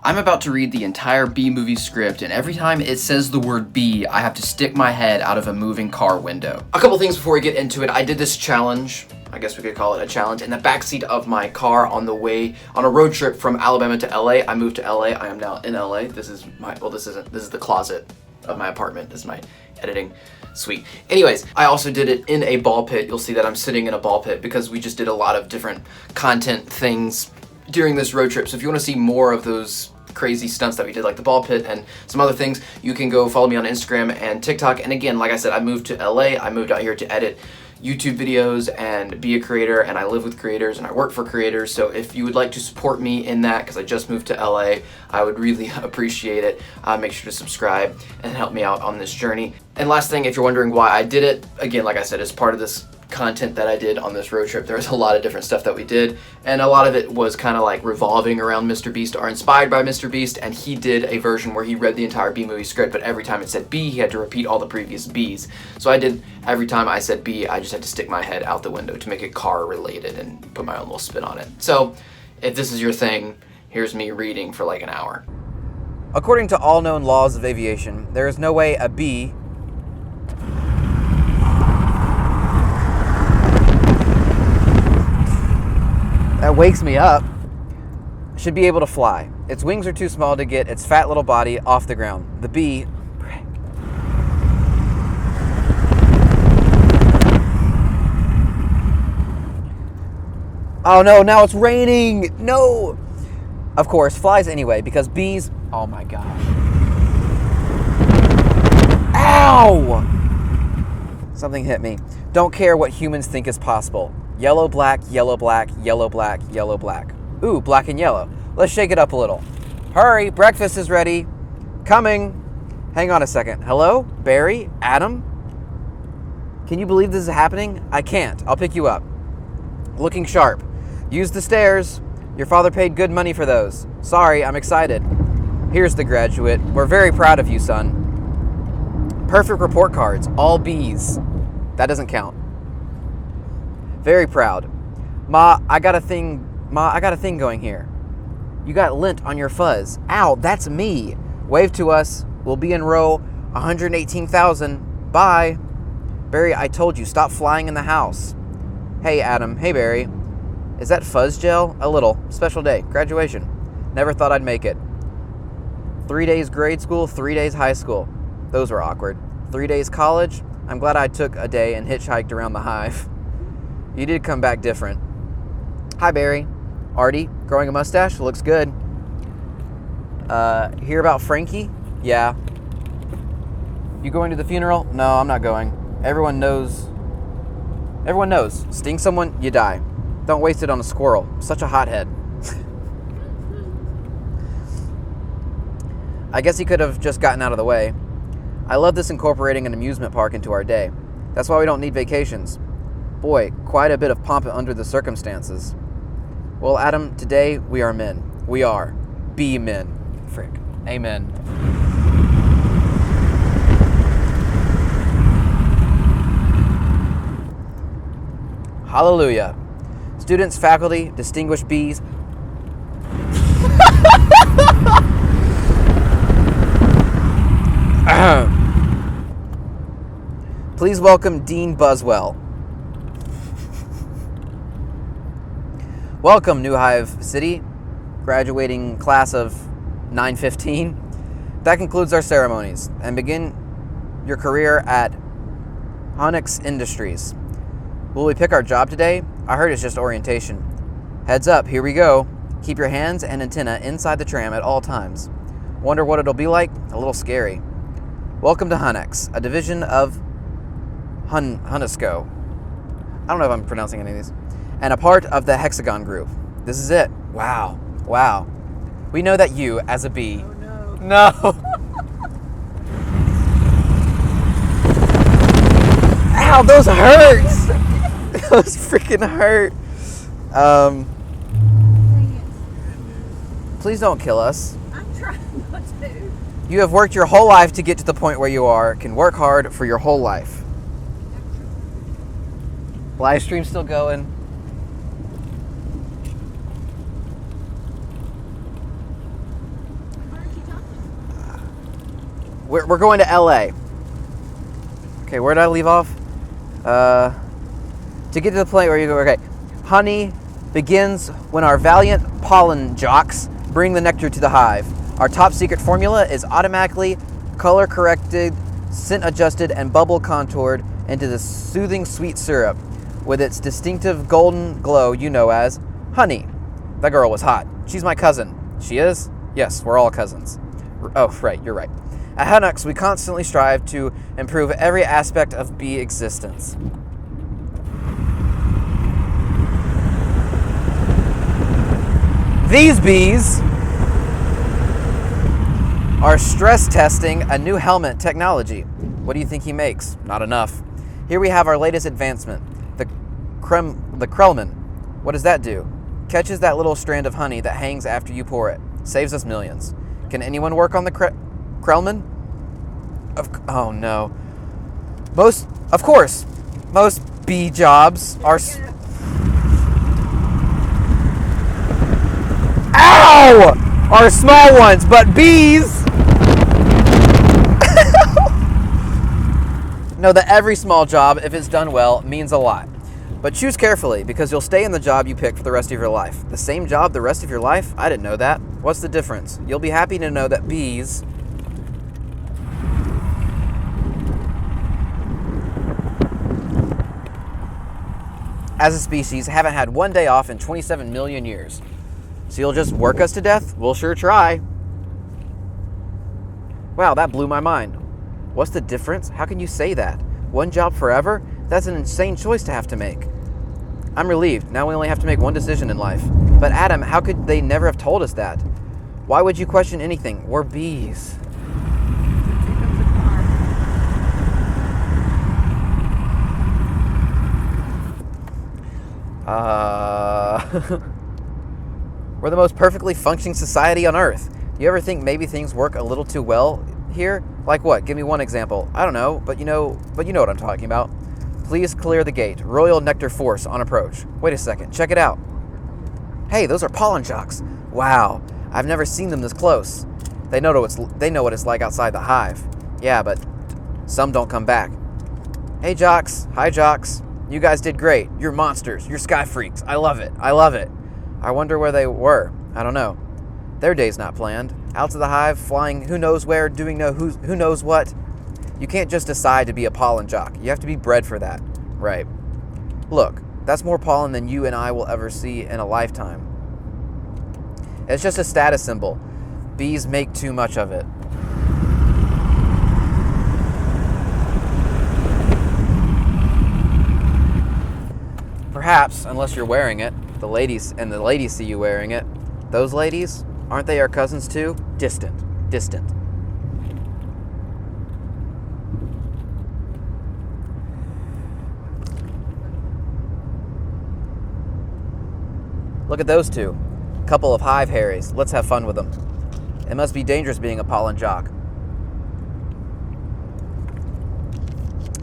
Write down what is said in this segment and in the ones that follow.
I'm about to read the entire Bee movie script, and every time it says the word bee, I have to stick my head out of a moving car window. A couple things before we get into it. I did this challenge, I guess we could call it a challenge, in the backseat of my car on the way, on a road trip from Alabama to LA. I moved to LA, I am now in LA. This is the closet of my apartment. This is my editing suite. Anyways, I also did it in a ball pit. You'll see that I'm sitting in a ball pit because we just did a lot of different content things during this road trip. So if you want to see more of those crazy stunts that we did, like the ball pit and some other things, you can go follow me on Instagram and TikTok. And again, like I said, I moved to LA. I moved out here to edit YouTube videos and be a creator, and I live with creators and I work for creators. So if you would like to support me in that, because I just moved to LA, I would really appreciate it. Make sure to subscribe and help me out on this journey. And last thing, if you're wondering why I did it, again, like I said, as part of this content that I did on this road trip, there was a lot of different stuff that we did, and a lot of it was kind of like revolving around Mr. Beast or inspired by Mr. Beast. And he did a version where he read the entire Bee movie script, but every time it said bee, he had to repeat all the previous bees. So I did, every time I said bee, I just had to stick my head out the window to make it car related and put my own little spin on it. So if this is your thing, here's me reading for like an hour. According to all known laws of aviation, there is no way a bee that wakes me up should be able to fly. Its wings are too small to get its fat little body off the ground. The bee... Oh no, now it's raining! No! Of course, flies anyway, because bees... Oh my gosh. Ow! Something hit me. Don't care what humans think is possible. Yellow, black, yellow, black, yellow, black, yellow, black. Ooh, black and yellow. Let's shake it up a little. Hurry, breakfast is ready. Coming. Hang on a second. Hello? Barry? Adam? Can you believe this is happening? I can't. I'll pick you up. Looking sharp. Use the stairs. Your father paid good money for those. Sorry, I'm excited. Here's the graduate. We're very proud of you, son. Perfect report cards. All B's. That doesn't count. Very proud. Ma, I got a thing going here. You got lint on your fuzz. Ow, that's me. Wave to us. We'll be in row 118,000. Bye. Barry, I told you, stop flying in the house. Hey, Adam. Hey, Barry. Is that fuzz gel? A little. Special day. Graduation. Never thought I'd make it. 3 days grade school, 3 days high school. Those were awkward. 3 days college. I'm glad I took a day and hitchhiked around the hive. You did come back different. Hi, Barry. Artie, growing a mustache? Looks good. Hear about Frankie? Yeah. You going to the funeral? No, I'm not going. Everyone knows. Sting someone, you die. Don't waste it on a squirrel. Such a hothead. I guess he could have just gotten out of the way. I love this incorporating an amusement park into our day. That's why we don't need vacations. Boy, quite a bit of pomp under the circumstances. Well, Adam, today we are men. We are. Be men. Frick. Amen. Hallelujah. Students, faculty, distinguished bees. Please welcome Dean Buswell. Welcome, New Hive City, graduating class of 915. That concludes our ceremonies, and begin your career at Honix Industries. Will we pick our job today? I heard it's just orientation. Heads up, here we go. Keep your hands and antenna inside the tram at all times. Wonder what it'll be like? A little scary. Welcome to Honix, a division of Hunisco. I don't know if I'm pronouncing any of these. And a part of the Hexagon Group. This is it. Wow. Wow. We know that you, as a bee... Oh, no. Ow, those hurts! Those freaking hurt. Please don't kill us. I'm trying not to. You have worked your whole life to get to the point where you are. Can work hard for your whole life. Live stream still going. We're going to LA. Okay, where did I leave off? To get to the point where you go, okay. Honey begins when our valiant pollen jocks bring the nectar to the hive. Our top secret formula is automatically color corrected, scent adjusted, and bubble contoured into the soothing sweet syrup with its distinctive golden glow you know as honey. That girl was hot. She's my cousin. She is? Yes, we're all cousins. Oh, right, you're right. At Hunnux, we constantly strive to improve every aspect of bee existence. These bees are stress testing a new helmet technology. What do you think he makes? Not enough. Here we have our latest advancement, the Krellman. What does that do? Catches that little strand of honey that hangs after you pour it. Saves us millions. Can anyone work on the Krellman? Oh no. Of course, most bee jobs are... Ow! Are small ones, but bees know that every small job, if it's done well, means a lot. But choose carefully, because you'll stay in the job you pick for the rest of your life. The same job the rest of your life? I didn't know that. What's the difference? You'll be happy to know that bees as a species haven't had one day off in 27 million years. So you'll just work us to death? We'll sure try. Wow, that blew my mind. What's the difference? How can you say that? One job forever? That's an insane choice to have to make. I'm relieved. Now we only have to make one decision in life. But Adam, how could they never have told us that? Why would you question anything? We're bees. We're the most perfectly functioning society on Earth. You ever think maybe things work a little too well here? Like what? Give me one example. I don't know, but you know what I'm talking about. Please clear the gate. Royal Nectar Force on approach. Wait a second. Check it out. Hey, those are pollen jocks. Wow, I've never seen them this close. They know what it's like outside the hive. Yeah, but some don't come back. Hey, jocks. Hi, jocks. You guys did great. You're monsters. You're sky freaks. I love it. I love it. I wonder where they were. I don't know. Their day's not planned. Out to the hive, flying who knows where, doing who knows what. You can't just decide to be a pollen jock. You have to be bred for that. Right. Look, that's more pollen than you and I will ever see in a lifetime. It's just a status symbol. Bees make too much of it. Perhaps, unless you're wearing it, the ladies see you wearing it. Those ladies, aren't they our cousins too? Distant. Look at those two. Couple of hive Harrys. Let's have fun with them. It must be dangerous being a pollen jock.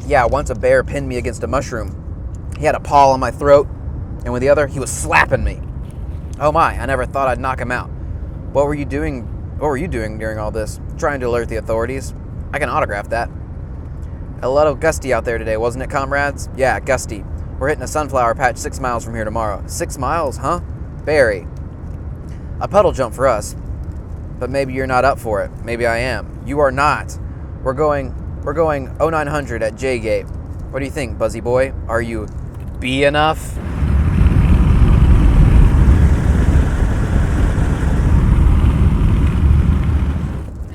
Yeah, once a bear pinned me against a mushroom. He had a paw on my throat, and with the other, he was slapping me. Oh my, I never thought I'd knock him out. What were you doing during all this? Trying to alert the authorities. I can autograph that. A lot of gusty out there today, wasn't it, comrades? Yeah, gusty. We're hitting a sunflower patch 6 miles from here tomorrow. 6 miles, huh? Barry. A puddle jump for us. But maybe you're not up for it. Maybe I am. You are not. We're going 0900 at J Gate. What do you think, Buzzy Boy? Are you bee enough?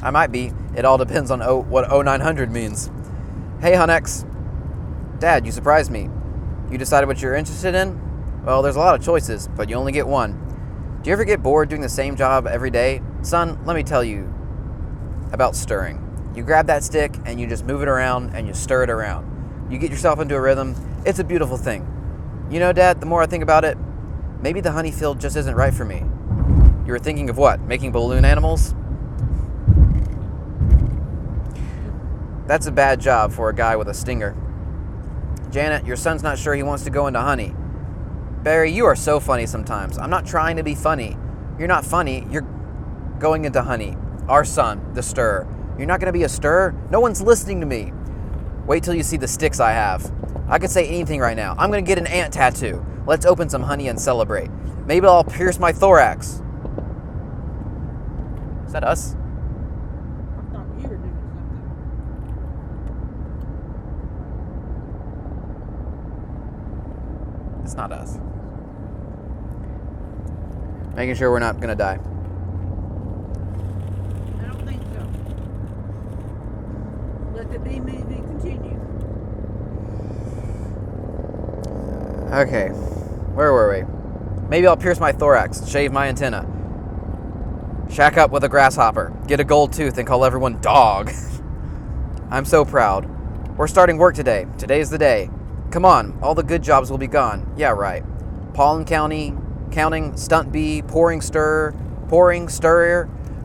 I might be. It all depends on what 0900 means. Hey, Hunnex. Dad, you surprised me. You decided what you're interested in? Well, there's a lot of choices, but you only get one. Do you ever get bored doing the same job every day? Son, let me tell you about stirring. You grab that stick and you just move it around and you stir it around. You get yourself into a rhythm. It's a beautiful thing. You know, Dad, the more I think about it, maybe the honey field just isn't right for me. You were thinking of what? Making balloon animals? That's a bad job for a guy with a stinger. Janet, your son's not sure he wants to go into honey. Barry, you are so funny sometimes. I'm not trying to be funny. You're not funny. You're going into honey. Our son, the stirrer. You're not going to be a stir? No one's listening to me. Wait till you see the sticks I have. I could say anything right now. I'm going to get an ant tattoo. Let's open some honey and celebrate. Maybe I'll pierce my thorax. Is that us? I thought you were doing something. It's not us. Making sure we're not going to die. I don't think so. Let the B movie continue. Okay. Where were we? Maybe I'll pierce my thorax, shave my antenna. Shack up with a grasshopper, get a gold tooth, and call everyone dog. I'm so proud. We're starting work today. Today's the day. Come on, all the good jobs will be gone. Yeah, right. Pollen counting, stunt bee, pouring, stirrer,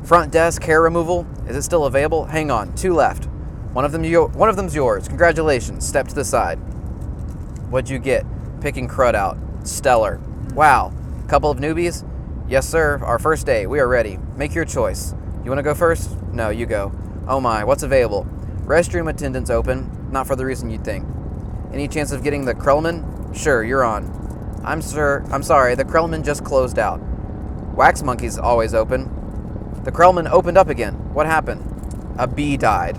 front desk, hair removal. Is it still available? Hang on, 2 left. One of them's yours. Congratulations. Step to the side. What'd you get? Picking crud out. Stellar. Wow. Couple of newbies? Yes, sir. Our first day. We are ready. Make your choice. You want to go first? No, you go. Oh my, what's available? Restroom attendants open. Not for the reason you'd think. Any chance of getting the Krellman? Sure, you're on. I'm sorry, the Krellman just closed out. Wax Monkey's always open. The Krellman opened up again. What happened? A bee died.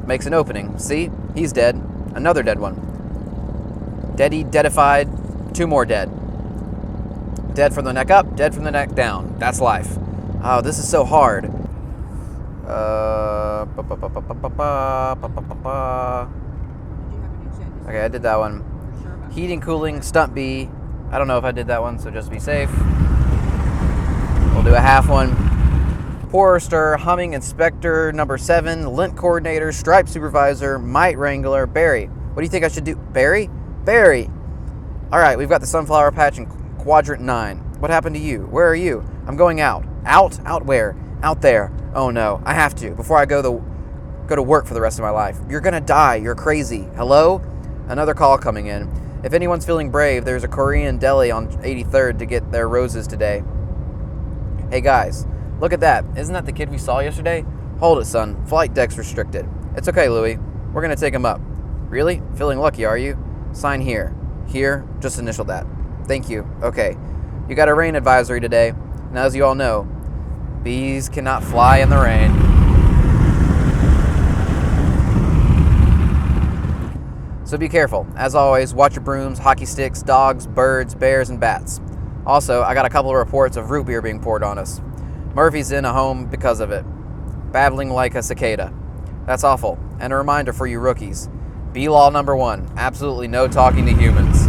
Makes an opening. See? He's dead. Another dead one. Deadified. 2 more dead. Dead from the neck up, dead from the neck down. That's life. Oh, this is so hard. Okay, I did that one. Heating, cooling, stunt bee. I don't know if I did that one, so just be safe. We'll do a half one. Pourer, stir, humming, inspector, number 7, lint coordinator, stripe supervisor, mite wrangler, Barry. What do you think I should do? Barry? Barry! Alright, we've got the sunflower patch in quadrant 9. What happened to you? Where are you? I'm going out. Out? Out where? Out there. Oh no, I have to, before I go to work for the rest of my life. You're gonna die. You're crazy. Hello? Another call coming in. If anyone's feeling brave, there's a Korean deli on 83rd to get their roses today. Hey guys. Look at that. Isn't that the kid we saw yesterday? Hold it, son. Flight deck's restricted. It's okay, Louie. We're going to take him up. Really? Feeling lucky, are you? Sign here. Here? Just initial that. Thank you. Okay. You got a rain advisory today. And as you all know, bees cannot fly in the rain. So be careful. As always, watch your brooms, hockey sticks, dogs, birds, bears, and bats. Also, I got a couple of reports of root beer being poured on us. Murphy's in a home because of it. Babbling like a cicada. That's awful. And a reminder for you rookies. B-Law number 1. Absolutely no talking to humans.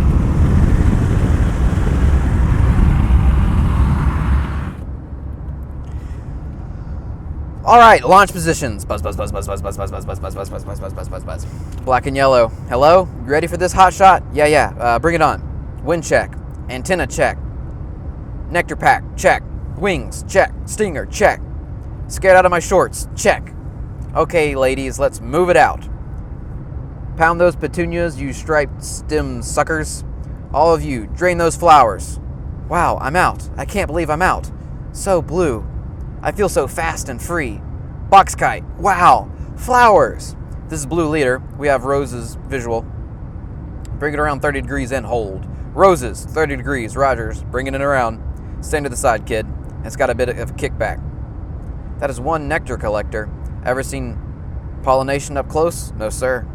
Alright, launch positions. Buzz, buzz, buzz, buzz, buzz, buzz, buzz, buzz, buzz, buzz, buzz, buzz, buzz, buzz, buzz, buzz, buzz. Black and yellow. Hello? You ready for this hot shot? Yeah. Bring it on. Wind check. Antenna check. Nectar pack. Check. Wings, check. Stinger, check. Scared out of my shorts, check. Okay, ladies, let's move it out. Pound those petunias, you striped stem suckers. All of you, drain those flowers. Wow, I'm out. I can't believe I'm out. So blue. I feel so fast and free. Box kite. Wow. Flowers. This is Blue Leader. We have roses visual. Bring it around 30 degrees and hold. Roses, 30 degrees. Rogers, bringing it around. Stand to the side, kid. It's got a bit of a kickback. That is one nectar collector. Ever seen pollination up close? No, sir.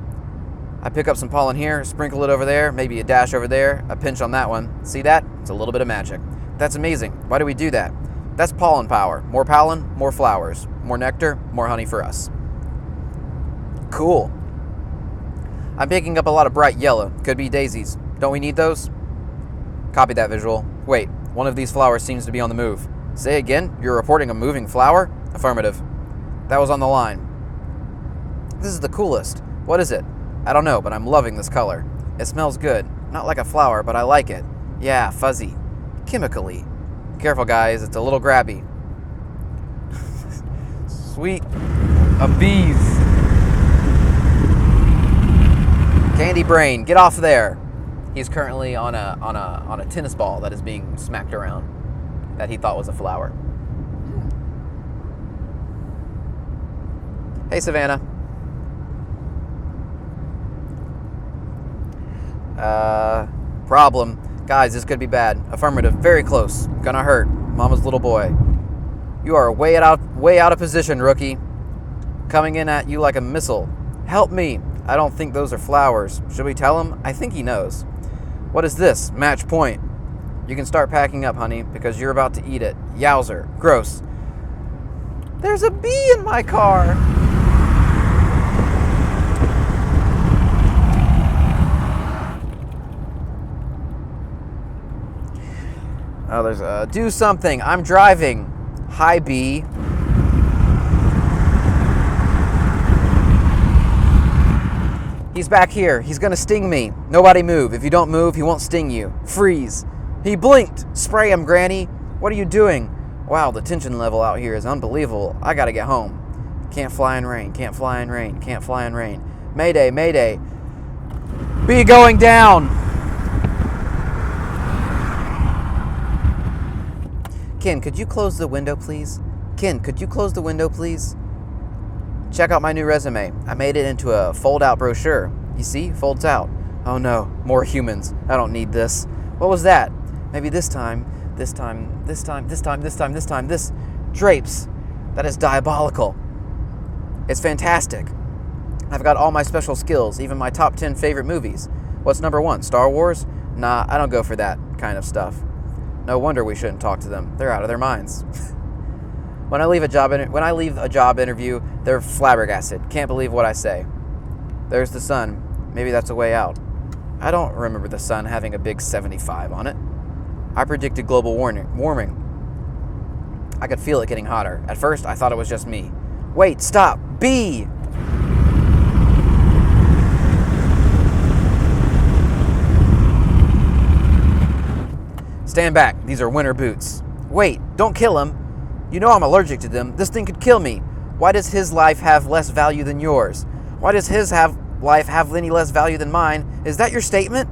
I pick up some pollen here, sprinkle it over there, maybe a dash over there, a pinch on that one. See that? It's a little bit of magic. That's amazing. Why do we do that? That's pollen power. More pollen, more flowers. More nectar, more honey for us. Cool. I'm picking up a lot of bright yellow. Could be daisies. Don't we need those? Copy that visual. Wait, one of these flowers seems to be on the move. Say again? You're reporting a moving flower? Affirmative. That was on the line. This is the coolest. What is it? I don't know, but I'm loving this color. It smells good. Not like a flower, but I like it. Yeah, fuzzy. Chemically. Careful, guys. It's a little grabby. Sweet of bees. Candy brain, get off there. He's currently on a tennis ball that is being smacked around that he thought was a flower. Hey, Savannah. Problem. Guys, this could be bad. Affirmative. Very close. Gonna hurt. Mama's little boy. You are way out of position, rookie. Coming in at you like a missile. Help me. I don't think those are flowers. Should we tell him? I think he knows. What is this? Match point. You can start packing up, honey, because you're about to eat it. Yowzer. Gross. There's a bee in my car. Oh, there's do something. I'm driving. Hi, bee. He's back here. He's gonna sting me. Nobody move. If you don't move, he won't sting you. Freeze. He blinked. Spray him, Granny. What are you doing? Wow, the tension level out here is unbelievable. I gotta get home. Can't fly in rain. Can't fly in rain. Can't fly in rain. Mayday, mayday. Bee going down. Ken, could you close the window, please? Ken, could you close the window, please? Check out my new resume. I made it into a fold-out brochure. You see? Folds out. Oh no, more humans. I don't need this. What was that? Maybe this time. This drapes. That is diabolical. It's fantastic. I've got all my special skills, even my top 10 favorite movies. What's number 1? Star Wars? Nah, I don't go for that kind of stuff. No wonder we shouldn't talk to them. They're out of their minds. When I leave a job interview, they're flabbergasted. Can't believe what I say. There's the sun. Maybe that's a way out. I don't remember the sun having a big 75 on it. I predicted global warming. I could feel it getting hotter. At first, I thought it was just me. Wait, stop! Bee! Stand back. These are winter boots. Wait, don't kill him. You know I'm allergic to them. This thing could kill me. Why does his life have less value than yours? Why does his life have any less value than mine? Is that your statement?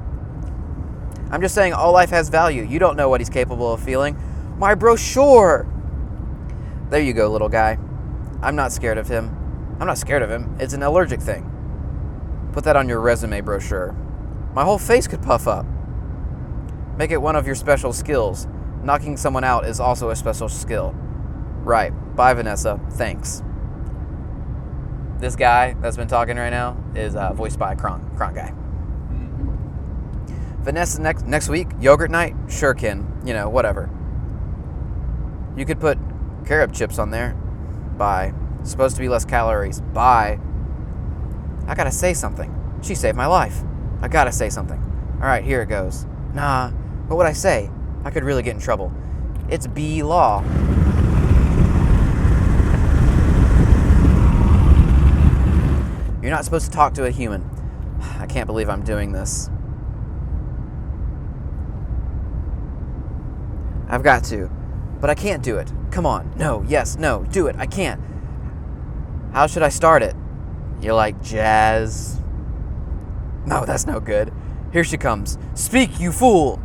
I'm just saying all life has value. You don't know what he's capable of feeling. My brochure! There you go, little guy. I'm not scared of him. I'm not scared of him. It's an allergic thing. Put that on your resume brochure. My whole face could puff up. Make it one of your special skills. Knocking someone out is also a special skill. Right. Bye, Vanessa. Thanks. This guy that's been talking right now is voiced by a Kronk guy. Vanessa next week, yogurt night? Sure, Ken. You know, whatever. You could put carob chips on there. Bye. Supposed to be less calories. Bye. I gotta say something. She saved my life. I gotta say something. Alright, here it goes. Nah. What would I say? I could really get in trouble. It's bee law. You're not supposed to talk to a human. I can't believe I'm doing this. I've got to, but I can't do it. Come on. No, yes, no, do it. I can't. How should I start it? You like jazz? No, that's no good. Here she comes. Speak, you fool!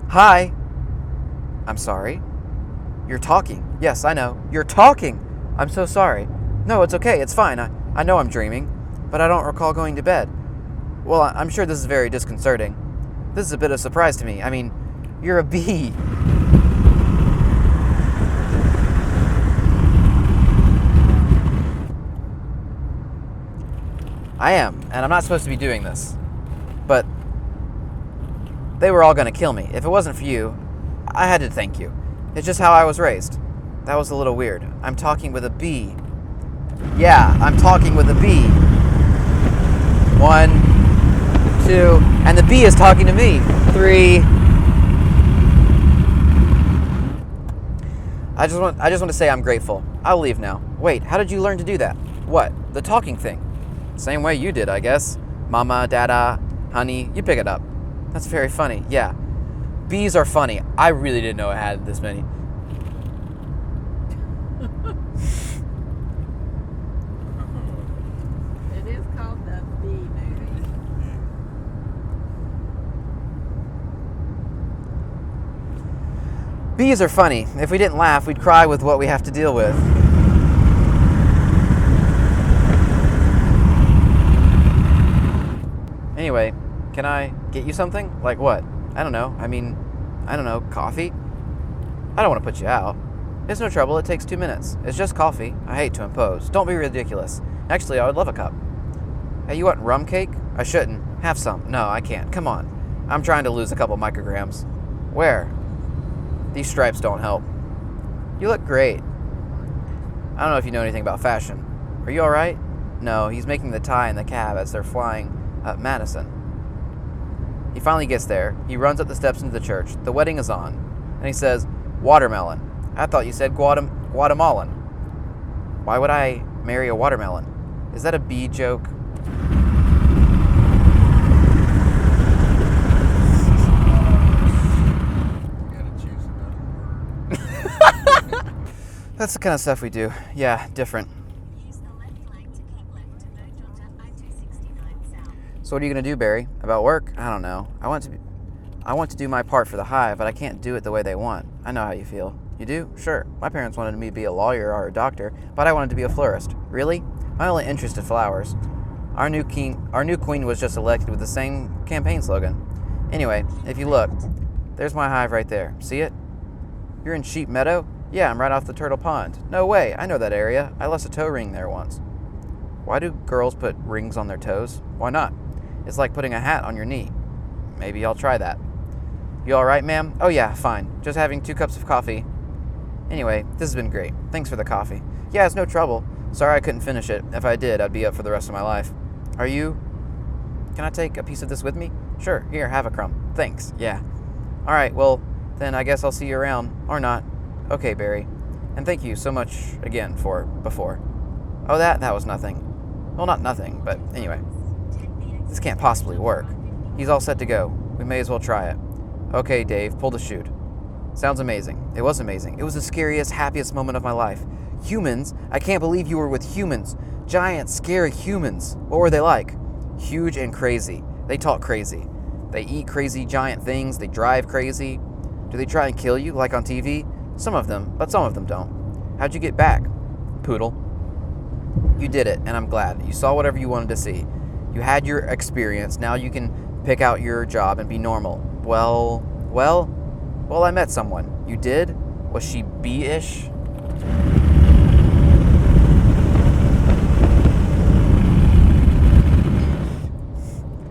Hi. I'm sorry. You're talking. Yes, I know. You're talking. I'm so sorry. No, it's okay. It's fine. I know I'm dreaming, but I don't recall going to bed. Well, I'm sure this is very disconcerting. This is a bit of a surprise to me. I mean, you're a bee. I am, and I'm not supposed to be doing this. But they were all going to kill me. If it wasn't for you, I had to thank you. It's just how I was raised. That was a little weird. I'm talking with a bee. Yeah, I'm talking with a bee. 1, 2, and the bee is talking to me. 3. I just want to say I'm grateful. I'll leave now. Wait, how did you learn to do that? What? The talking thing. Same way you did, I guess. Mama, dada, honey, you pick it up. That's very funny. Yeah. Bees are funny. I really didn't know it had this many. It is called the Bee Movie. Bees are funny. If we didn't laugh, we'd cry with what we have to deal with. Anyway, can I get you something? Like what? I don't know. Coffee? I don't want to put you out. It's no trouble. It takes 2 minutes. It's just coffee. I hate to impose. Don't be ridiculous. Actually, I would love a cup. Hey, you want rum cake? I shouldn't. Have some. No, I can't. Come on. I'm trying to lose a couple micrograms. Where? These stripes don't help. You look great. I don't know if you know anything about fashion. Are you alright? No, he's making the tie in the cab as they're flying up Madison. He finally gets there. He runs up the steps into the church. The wedding is on. And he says, watermelon. I thought you said Guatemalan. Why would I marry a watermelon? Is that a bee joke? That's the kind of stuff we do. Yeah, different. So what are you going to do, Barry? About work? I don't know. I want to do my part for the hive, but I can't do it the way they want. I know how you feel. You do? Sure. My parents wanted me to be a lawyer or a doctor, but I wanted to be a florist. Really? My only interest is flowers. Our new queen was just elected with the same campaign slogan. Anyway, if you look, there's my hive right there. See it? You're in Sheep Meadow? Yeah, I'm right off the Turtle Pond. No way, I know that area. I lost a toe ring there once. Why do girls put rings on their toes? Why not? It's like putting a hat on your knee. Maybe I'll try that. You alright, ma'am? Oh yeah, fine. Just having 2 cups of coffee. Anyway, this has been great. Thanks for the coffee. Yeah, it's no trouble. Sorry I couldn't finish it. If I did, I'd be up for the rest of my life. Are you... Can I take a piece of this with me? Sure, here, have a crumb. Thanks, yeah. Alright, well, then I guess I'll see you around. Or not. Okay, Barry. And thank you so much again for before. Oh, that was nothing. Well, not nothing, but anyway. This can't possibly work. He's all set to go. We may as well try it. Okay, Dave, pull the chute. Sounds amazing. It was amazing. It was the scariest, happiest moment of my life. Humans? I can't believe you were with humans. Giant, scary humans. What were they like? Huge and crazy. They talk crazy. They eat crazy giant things. They drive crazy. Do they try and kill you, like on TV? Some of them, but some of them don't. How'd you get back? Poodle. You did it, and I'm glad. You saw whatever you wanted to see. You had your experience. Now you can pick out your job and be normal. Well, I met someone. You did? Was she bee-ish?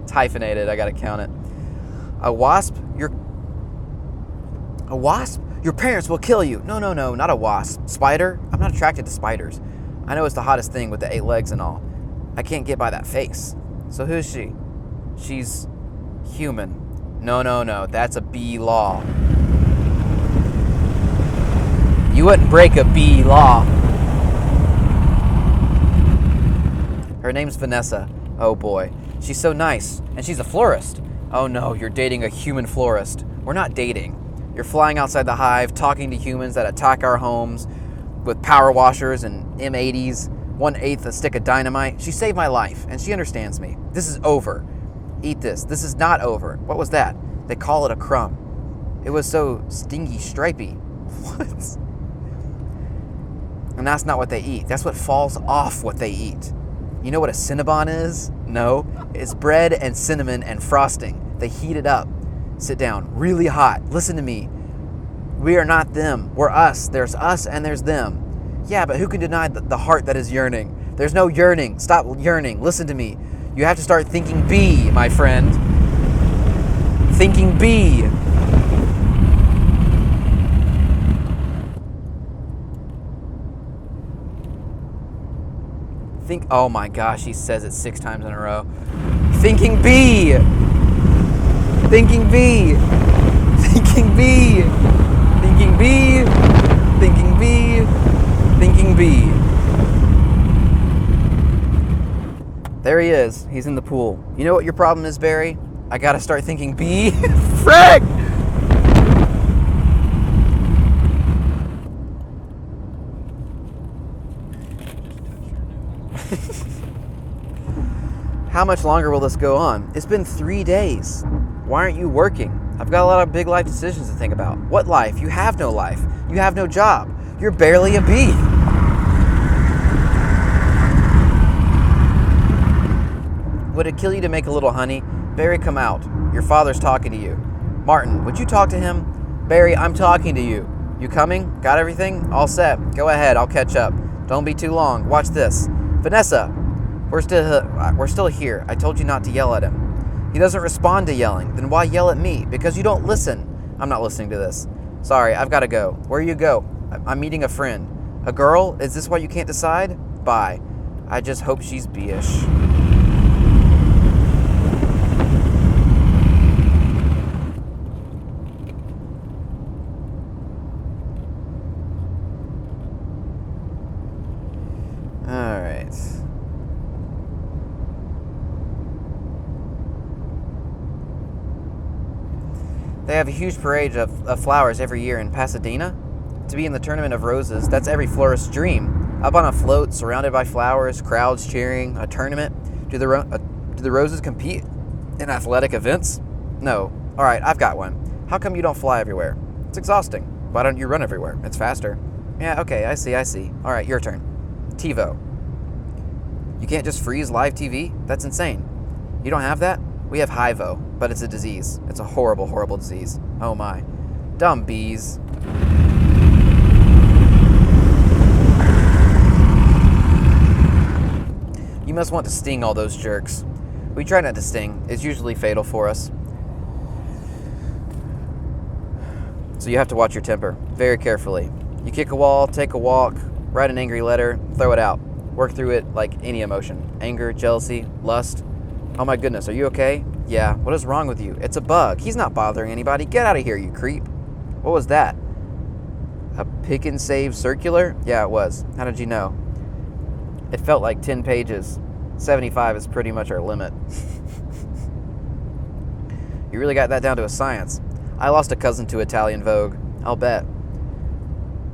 It's hyphenated. I gotta count it. A wasp? A wasp? Your parents will kill you. No, not a wasp. Spider? I'm not attracted to spiders. I know it's the hottest thing with the 8 legs and all. I can't get by that face. So who's she? She's human. No, that's a bee law. You wouldn't break a bee law. Her name's Vanessa. Oh boy. She's so nice. And she's a florist. Oh no, you're dating a human florist. We're not dating. You're flying outside the hive, talking to humans that attack our homes with power washers and M80s, 1/8 a stick of dynamite. She saved my life, and she understands me. This is over. Eat this. This is not over. What was that? They call it a crumb. It was so stingy, stripy. What? And that's not what they eat. That's what falls off what they eat. You know what a Cinnabon is? No. It's bread and cinnamon and frosting. They heat it up. Sit down. Really hot. Listen to me. We are not them. We're us. There's us and there's them. Yeah, but who can deny the heart that is yearning? There's no yearning. Stop yearning. Listen to me. You have to start thinking bee, my friend. Thinking bee. Oh my gosh, he says it 6 times in a row. Thinking bee. Thinking bee. Thinking bee. Thinking bee. Thinking bee. Thinking bee. There he is. He's in the pool. You know what your problem is, Barry? I gotta start thinking bee. Frick! How much longer will this go on? It's been 3 days. Why aren't you working? I've got a lot of big life decisions to think about. What life? You have no life. You have no job. You're barely a bee. Would it kill you to make a little honey? Barry, come out. Your father's talking to you. Martin, would you talk to him? Barry, I'm talking to you. You coming? Got everything? All set. Go ahead, I'll catch up. Don't be too long. Watch this. Vanessa, we're still here. I told you not to yell at him. He doesn't respond to yelling. Then why yell at me? Because you don't listen. I'm not listening to this. Sorry, I've got to go. Where you go? I'm meeting a friend. A girl? Is this why you can't decide? Bye. I just hope she's B-ish. Alright. They have a huge parade of flowers every year in Pasadena. To be in the Tournament of Roses, that's every florist's dream. Up on a float, surrounded by flowers, crowds cheering, a tournament. Do the roses compete in athletic events? No. Alright, I've got one. How come you don't fly everywhere? It's exhausting. Why don't you run everywhere? It's faster. Yeah, okay, I see. Alright, your turn. TiVo. You can't just freeze live TV? That's insane. You don't have that? We have HIVO, but it's a disease. It's a horrible, horrible disease. Oh my. Dumb bees. You must want to sting all those jerks. We try not to sting. It's usually fatal for us. So you have to watch your temper very carefully. You kick a wall, take a walk, write an angry letter, throw it out. Work through it like any emotion. Anger, jealousy, lust. Oh my goodness, are you okay? Yeah, what is wrong with you? It's a bug. He's not bothering anybody. Get out of here, you creep. What was that? A pick and save circular? Yeah, it was. How did you know? It felt like 10 pages. 75 is pretty much our limit. You really got that down to a science. I lost a cousin to Italian Vogue. I'll bet.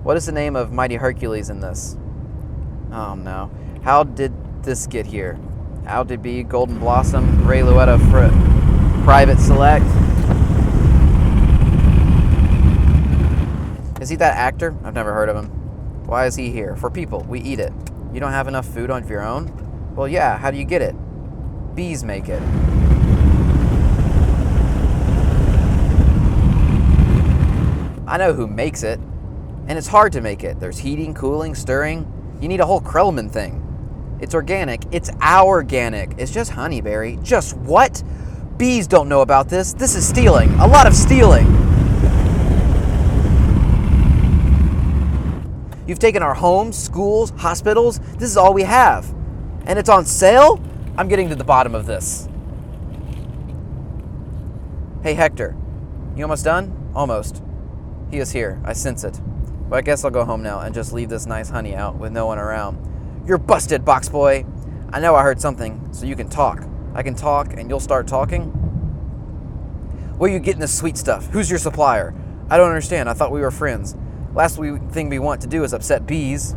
What is the name of Mighty Hercules in this? Oh no. How did this get here? How did be Golden Blossom, Ray Luetta Private Select? Is he that actor? I've never heard of him. Why is he here? For people. We eat it. You don't have enough food of your own? Well, yeah. How do you get it? Bees make it. I know who makes it. And it's hard to make it. There's heating, cooling, stirring. You need a whole Krellman thing. It's organic. It's our organic. It's just honey, Barry. Just what? Bees don't know about this. This is stealing. A lot of stealing. You've taken our homes, schools, hospitals. This is all we have. And it's on sale? I'm getting to the bottom of this. Hey, Hector. You almost done? Almost. He is here. I sense it. But I guess I'll go home now and just leave this nice honey out with no one around. You're busted, box boy. I know I heard something, so you can talk. I can talk, and you'll start talking? Where are you getting this sweet stuff? Who's your supplier? I don't understand. I thought we were friends. Last thing we want to do is upset bees.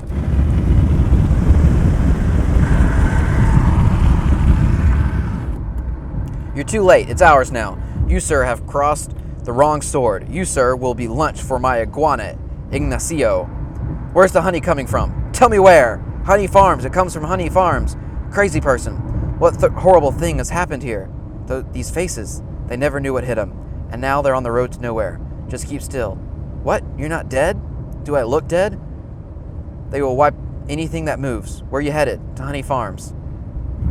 You're too late. It's ours now. You, sir, have crossed the wrong sword. You, sir, will be lunch for my iguana, Ignacio. Where's the honey coming from? Tell me where. Honey Farms. It comes from Honey Farms. Crazy person. What horrible thing has happened here? These faces. They never knew what hit them. And now they're on the road to nowhere. Just keep still. What? You're not dead? Do I look dead? They will wipe anything that moves. Where are you headed? To Honey Farms.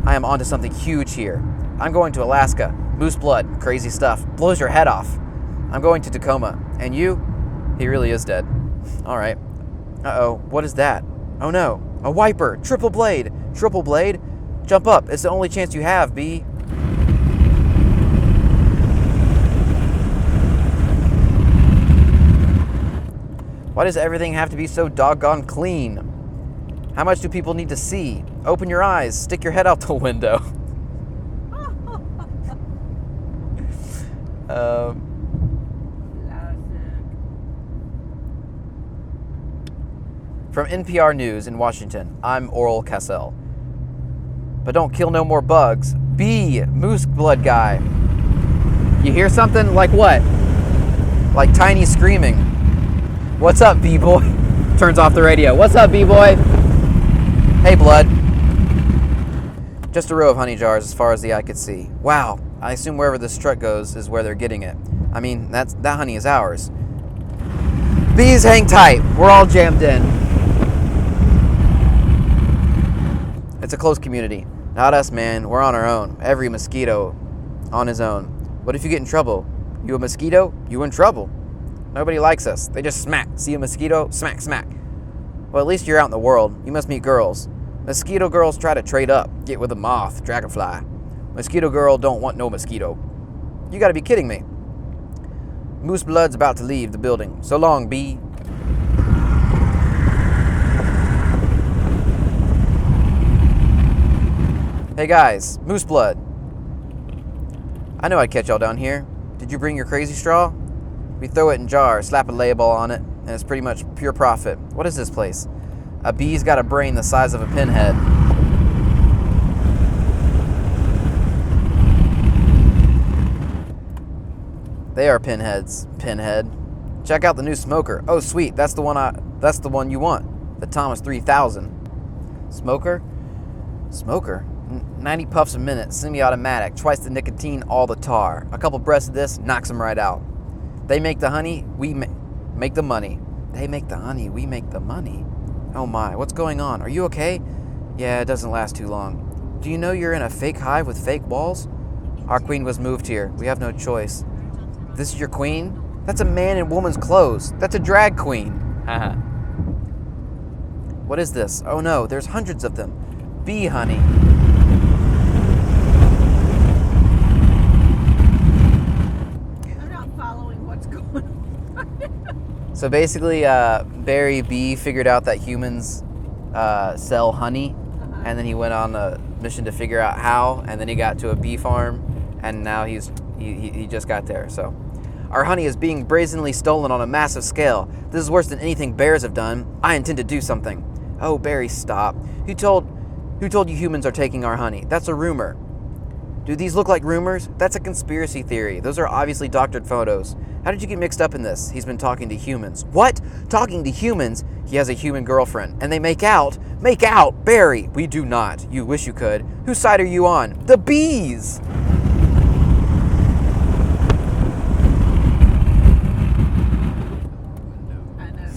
I am onto something huge here. I'm going to Alaska. Moose blood. Crazy stuff. Blows your head off. I'm going to Tacoma. And you? He really is dead. Alright. Uh-oh. What is that? Oh no. A wiper. Triple blade. Triple blade? Jump up. It's the only chance you have, B. Why does everything have to be so doggone clean? How much do people need to see? Open your eyes. Stick your head out the window. From NPR News in Washington, I'm Oral Cassell. But don't kill no more bugs. B, moose blood guy. You hear something? Like what? like tiny screaming. What's up, B-boy? Turns off the radio. What's up, B-boy? Hey, blood. Just a row of honey jars as far as the eye could see. Wow, I assume wherever this truck goes is where they're getting it. I mean, that honey is ours. Bees, hang tight. We're all jammed in. It's a close community. Not us, man. We're on our own. Every mosquito on his own. What if you get in trouble? You a mosquito? You in trouble. Nobody likes us. They just smack. See a mosquito? Smack, smack. Well, at least you're out in the world. You must meet girls. Mosquito girls try to trade up. Get with a moth, dragonfly. Mosquito girl don't want no mosquito. You gotta be kidding me. Moose Blood's about to leave the building. So long, bee. Hey guys, Moose Blood. I know I'd catch y'all down here. Did you bring your crazy straw? We throw it in jars, slap a label on it, and it's pretty much pure profit. What is this place? A bee's got a brain the size of a pinhead. They are pinheads, pinhead. Check out the new smoker. Oh sweet, that's the one you want. The Thomas 3000. Smoker? Smoker? 90 puffs a minute, semi-automatic, twice the nicotine, all the tar. A couple breaths of this knocks them right out. They make the honey, we make the money. They make the honey, we make the money. Oh my, what's going on? Are you okay? Yeah, it doesn't last too long. Do you know you're in a fake hive with fake walls? Our queen was moved here. We have no choice. This is your queen? That's a man in woman's clothes. That's a drag queen. Haha. What is this? Oh no, there's hundreds of them. Bee honey. I'm not following what's going on. So basically, Barry B figured out that humans sell honey, and then he went on a mission to figure out how, and then he got to a bee farm, and now he just got there. So our honey is being brazenly stolen on a massive scale. This is worse than anything bears have done. I intend to do something. Oh, Barry, stop. Who told you humans are taking our honey? That's a rumor. Do these look like rumors? That's a conspiracy theory. Those are obviously doctored photos. How did you get mixed up in this? He's been talking to humans. What? Talking to humans? He has a human girlfriend. And they make out? Make out! Barry! We do not. You wish you could. Whose side are you on? The bees! I know.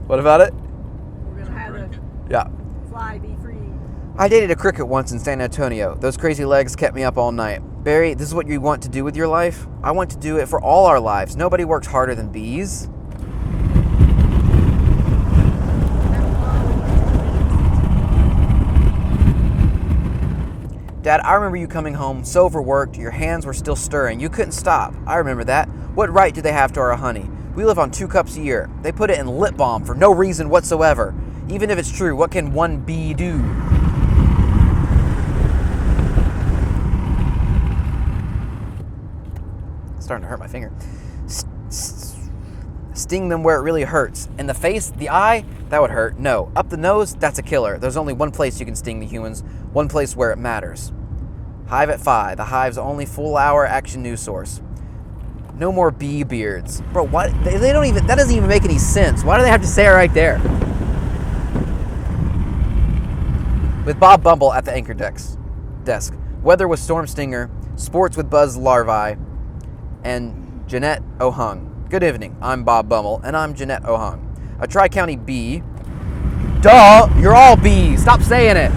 What about it? We're gonna have a Yeah. fly be free. I dated a cricket once in San Antonio. Those crazy legs kept me up all night. Barry, this is what you want to do with your life? I want to do it for all our lives. Nobody works harder than bees. Dad, I remember you coming home so overworked, your hands were still stirring. You couldn't stop. I remember that. What right do they have to our honey? We live on 2 cups a year. They put it in lip balm for no reason whatsoever. Even if it's true, what can one bee do? Starting to hurt my finger. Sting them where it really hurts. In the face, the eye, that would hurt. No. Up the nose, that's a killer. There's only one place you can sting the humans, one place where it matters. Hive at 5, the Hive's only full-hour action news source. No more bee beards. Bro, what? They don't even, that doesn't even make any sense. Why do they have to say it right there? With Bob Bumble at the anchor desk. Weather with Storm Stinger, sports with Buzz Larvae, and Jeanette O'Hung. Good evening, I'm Bob Bumble, and I'm Jeanette O'Hung. A Tri-County bee. Duh, you're all bees, stop saying it.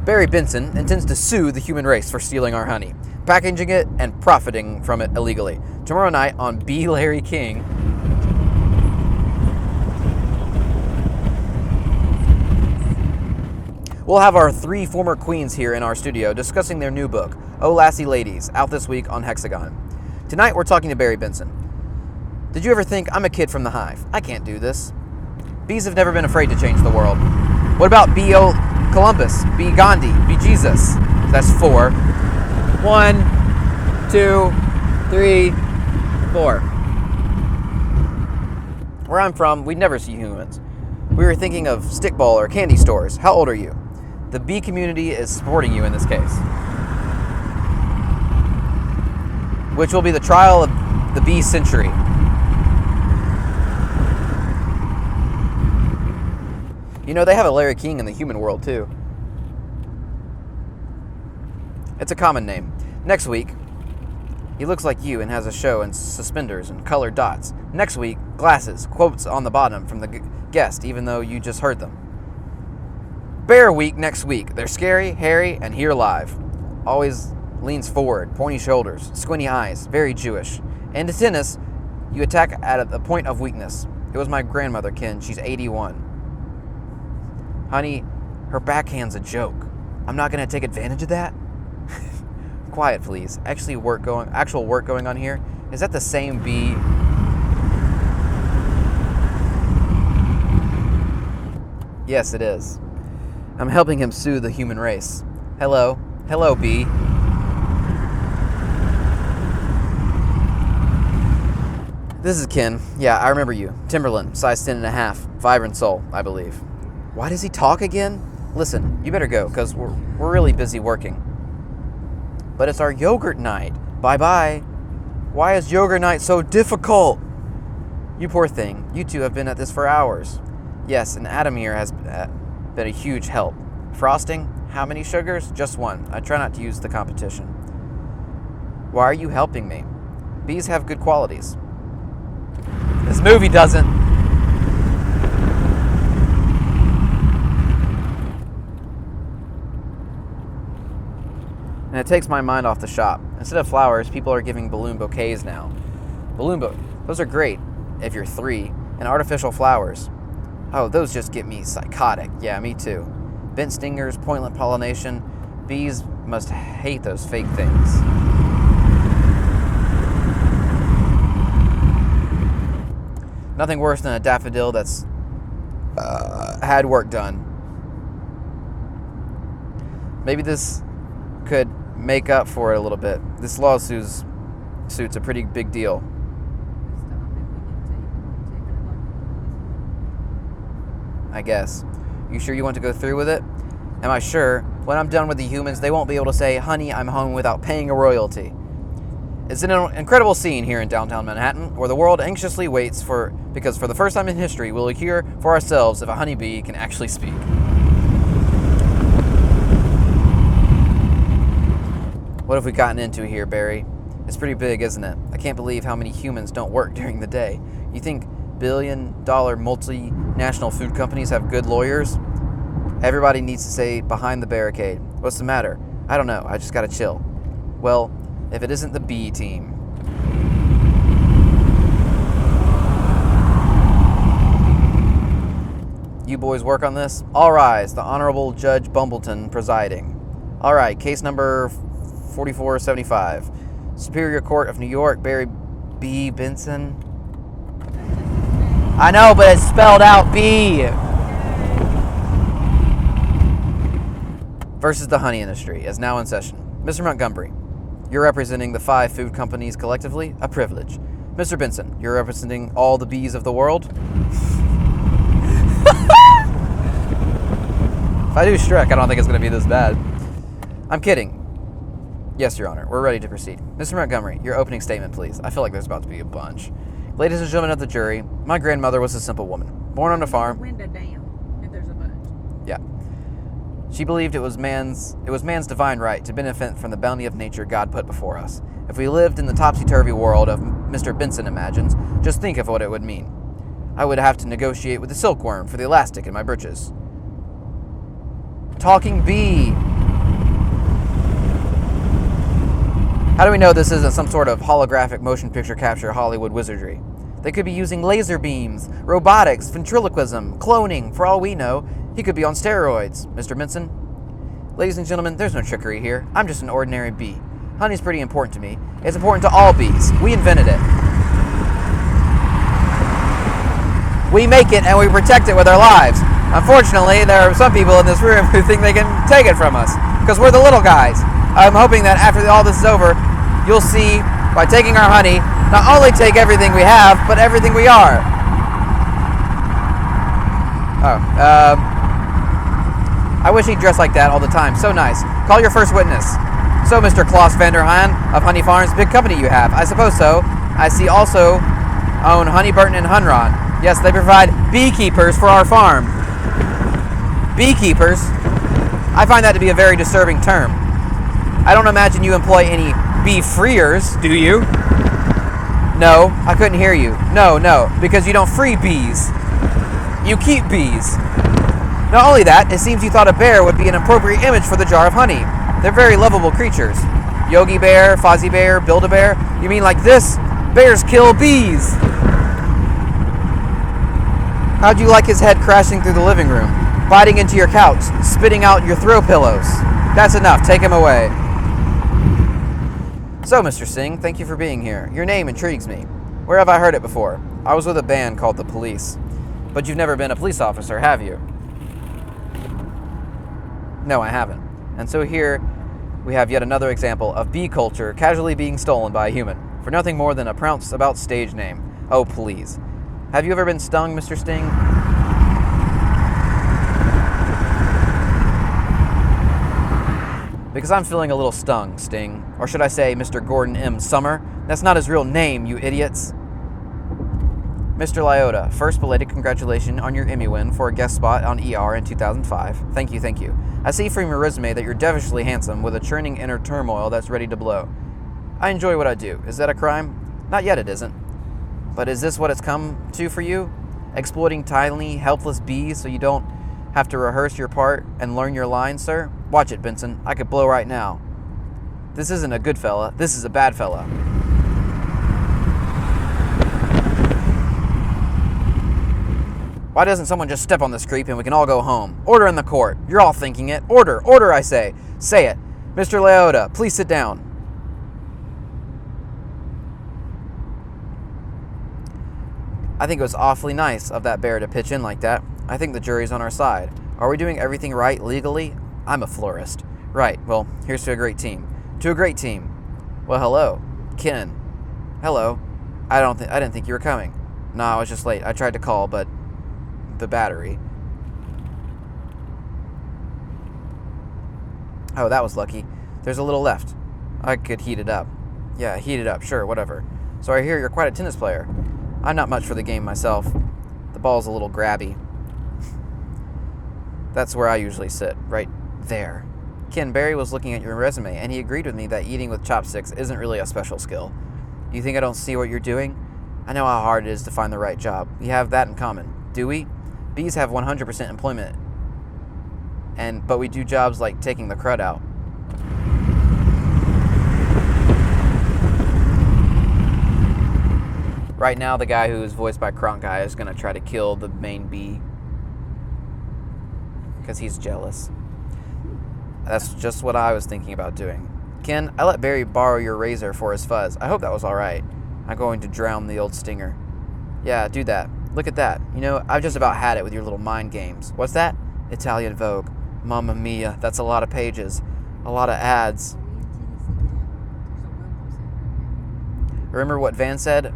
Barry Benson intends to sue the human race for stealing our honey, packaging it, and profiting from it illegally. Tomorrow night on B. Larry King. We'll have our 3 former queens here in our studio discussing their new book, Oh Lassie Ladies, out this week on Hexagon. Tonight we're talking to Barry Benson. Did you ever think, I'm a kid from the Hive, I can't do this? Bees have never been afraid to change the world. What about B.O. Columbus, B. Gandhi, B. Jesus? That's 4. 1, 2, 3, 4. Where I'm from, we'd never see humans. We were thinking of stickball or candy stores. How old are you? The bee community is supporting you in this case. which will be the trial of the bee century. You know, they have a Larry King in the human world, too. It's a common name. Next week, he looks like you and has a show and suspenders and colored dots. Next week, glasses, quotes on the bottom from the guest, even though you just heard them. Bear Week next week. They're scary, hairy, and here live. Always leans forward, pointy shoulders, squinty eyes, very Jewish. And to tennis, you attack at the point of weakness. It was my grandmother, Ken. She's 81. Honey, her backhand's a joke. I'm not going to take advantage of that? Quiet, please. Actual work going on here. Is that the same bee? Yes, it is. I'm helping him soothe the human race. Hello. Hello, bee. This is Ken. Yeah, I remember you. Timberland, size 10.5. Vibrant soul, I believe. Why does he talk again? Listen, you better go, because we're really busy working. But it's our yogurt night. Bye-bye. Why is yogurt night so difficult? You poor thing. You two have been at this for hours. Yes, and Adam here has been a huge help. Frosting? How many sugars? Just one. I try not to use the competition. Why are you helping me? Bees have good qualities. This movie doesn't. And it takes my mind off the shop. Instead of flowers, people are giving balloon bouquets now. Those are great if you're 3. And artificial flowers. Oh, those just get me psychotic. Yeah, me too. Bent stingers, pointless pollination. Bees must hate those fake things. Nothing worse than a daffodil that's had work done. Maybe this could make up for it a little bit. This lawsuit's a pretty big deal. I guess. You sure you want to go through with it? Am I sure? When I'm done with the humans, they won't be able to say, honey, I'm home without paying a royalty. It's an incredible scene here in downtown Manhattan where the world anxiously waits because for the first time in history, we'll hear for ourselves if a honeybee can actually speak. What have we gotten into here, Barry? It's pretty big, isn't it? I can't believe how many humans don't work during the day. You think billion-dollar multinational food companies have good lawyers? Everybody needs to stay behind the barricade. What's the matter? I don't know. I just gotta chill. Well, if it isn't the B team. You boys work on this? All rise. The Honorable Judge Bumbleton presiding. All right, case number 4475. Superior Court of New York, Barry B. Benson. I know, but it's spelled out B. Versus the honey industry is now in session. Mr. Montgomery, you're representing the 5 food companies collectively, a privilege. Mr. Benson, you're representing all the bees of the world. If I do Shrek, I don't think it's going to be this bad. I'm kidding. Yes, Your Honor, we're ready to proceed. Mr. Montgomery, your opening statement, please. I feel like there's about to be a bunch. Ladies and gentlemen of the jury, my grandmother was a simple woman, born on a farm. Window down, if there's a bunch. Yeah. She believed it was man's divine right to benefit from the bounty of nature God put before us. If we lived in the topsy-turvy world of Mr. Benson imagines, just think of what it would mean. I would have to negotiate with the silkworm for the elastic in my breeches. Talking bee. How do we know this isn't some sort of holographic motion picture capture Hollywood wizardry? They could be using laser beams, robotics, ventriloquism, cloning. For all we know, he could be on steroids. Mr. Benson? Ladies and gentlemen, there's no trickery here. I'm just an ordinary bee. Honey's pretty important to me. It's important to all bees. We invented it. We make it and we protect it with our lives. Unfortunately, there are some people in this room who think they can take it from us, because we're the little guys. I'm hoping that after all this is over, you'll see, by taking our honey, not only take everything we have, but everything we are. I wish he'd dress like that all the time. So nice. Call your first witness. So, Mr. Klaus Vanderhaan of Honey Farms, big company you have. I suppose so. I see also own Honey Burton and Hunron. Yes, they provide beekeepers for our farm. Beekeepers? I find that to be a very disturbing term. I don't imagine you employ any bee-freers, do you? No, I couldn't hear you. No, because you don't free bees. You keep bees. Not only that, it seems you thought a bear would be an appropriate image for the jar of honey. They're very lovable creatures. Yogi Bear, Fozzie Bear, Build-A-Bear. You mean like this? Bears kill bees. How'd you like his head crashing through the living room, biting into your couch, spitting out your throw pillows? That's enough. Take him away. So, Mr. Singh, thank you for being here. Your name intrigues me. Where have I heard it before? I was with a band called The Police. But you've never been a police officer, have you? No, I haven't. And so here we have yet another example of bee culture casually being stolen by a human for nothing more than a prounce about stage name. Oh, please. Have you ever been stung, Mr. Sting? Because I'm feeling a little stung, Sting. Or should I say, Mr. Gordon M. Summer? That's not his real name, you idiots. Mr. Lyota, first belated congratulations on your Emmy win for a guest spot on ER in 2005. Thank you. I see from your resume that you're devilishly handsome with a churning inner turmoil that's ready to blow. I enjoy what I do. Is that a crime? Not yet, it isn't. But is this what it's come to for you? Exploiting tiny, helpless bees so you don't have to rehearse your part and learn your lines, sir? Watch it, Benson. I could blow right now. This isn't a good fella. This is a bad fella. Why doesn't someone just step on this creep and we can all go home? Order in the court. You're all thinking it. Order, I say. Say it. Mr. Leota, please sit down. I think it was awfully nice of that bear to pitch in like that. I think the jury's on our side. Are we doing everything right legally? I'm a florist. Right, well, here's to a great team. To a great team. Well, hello. Ken. Hello. I didn't think you were coming. No, I was just late. I tried to call, but the battery. Oh, that was lucky. There's a little left. I could heat it up. Yeah, heat it up. Sure, whatever. So I hear you're quite a tennis player. I'm not much for the game myself. The ball's a little grabby. That's where I usually sit, right there. Ken, Barry was looking at your resume, and he agreed with me that eating with chopsticks isn't really a special skill. You think I don't see what you're doing? I know how hard it is to find the right job. We have that in common. Do we? Bees have 100% employment, but we do jobs like taking the crud out. Right now, the guy who is voiced by Kronk Guy is going to try to kill the main bee because he's jealous. That's just what I was thinking about doing. Ken, I let Barry borrow your razor for his fuzz. I hope that was all right. I'm going to drown the old stinger. Yeah, do that. Look at that. You know, I've just about had it with your little mind games. What's that? Italian Vogue. Mamma mia, that's a lot of pages. A lot of ads. Remember what Van said?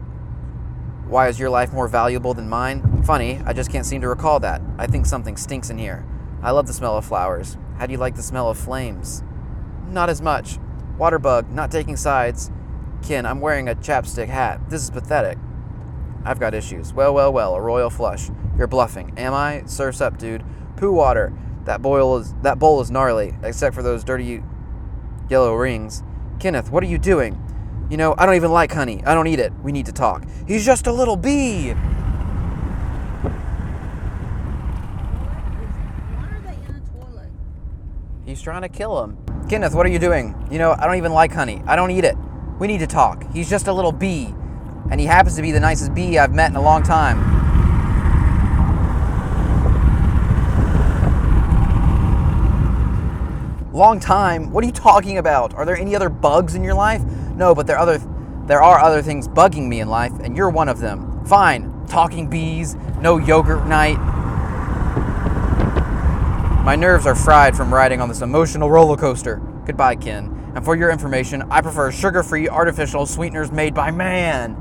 Why is your life more valuable than mine? Funny, I just can't seem to recall that. I think something stinks in here. I love the smell of flowers. How do you like the smell of flames? Not as much. Waterbug, not taking sides. Ken, I'm wearing a chapstick hat. This is pathetic. I've got issues. Well, a royal flush. You're bluffing. Am I? Surf's up, dude. Poo water. That bowl is gnarly, except for those dirty yellow rings. Kenneth, what are you doing? You know, I don't even like honey. I don't eat it. We need to talk. He's just a little bee. Why are they in a toilet? He's trying to kill him. Kenneth, what are you doing? You know, I don't even like honey. I don't eat it. We need to talk. He's just a little bee. And he happens to be the nicest bee I've met in a long time. Long time? What are you talking about? Are there any other bugs in your life? No, but there are other things bugging me in life, and you're one of them. Fine. Talking bees, no yogurt night. My nerves are fried from riding on this emotional roller coaster. Goodbye, Ken. And for your information, I prefer sugar-free artificial sweeteners made by man.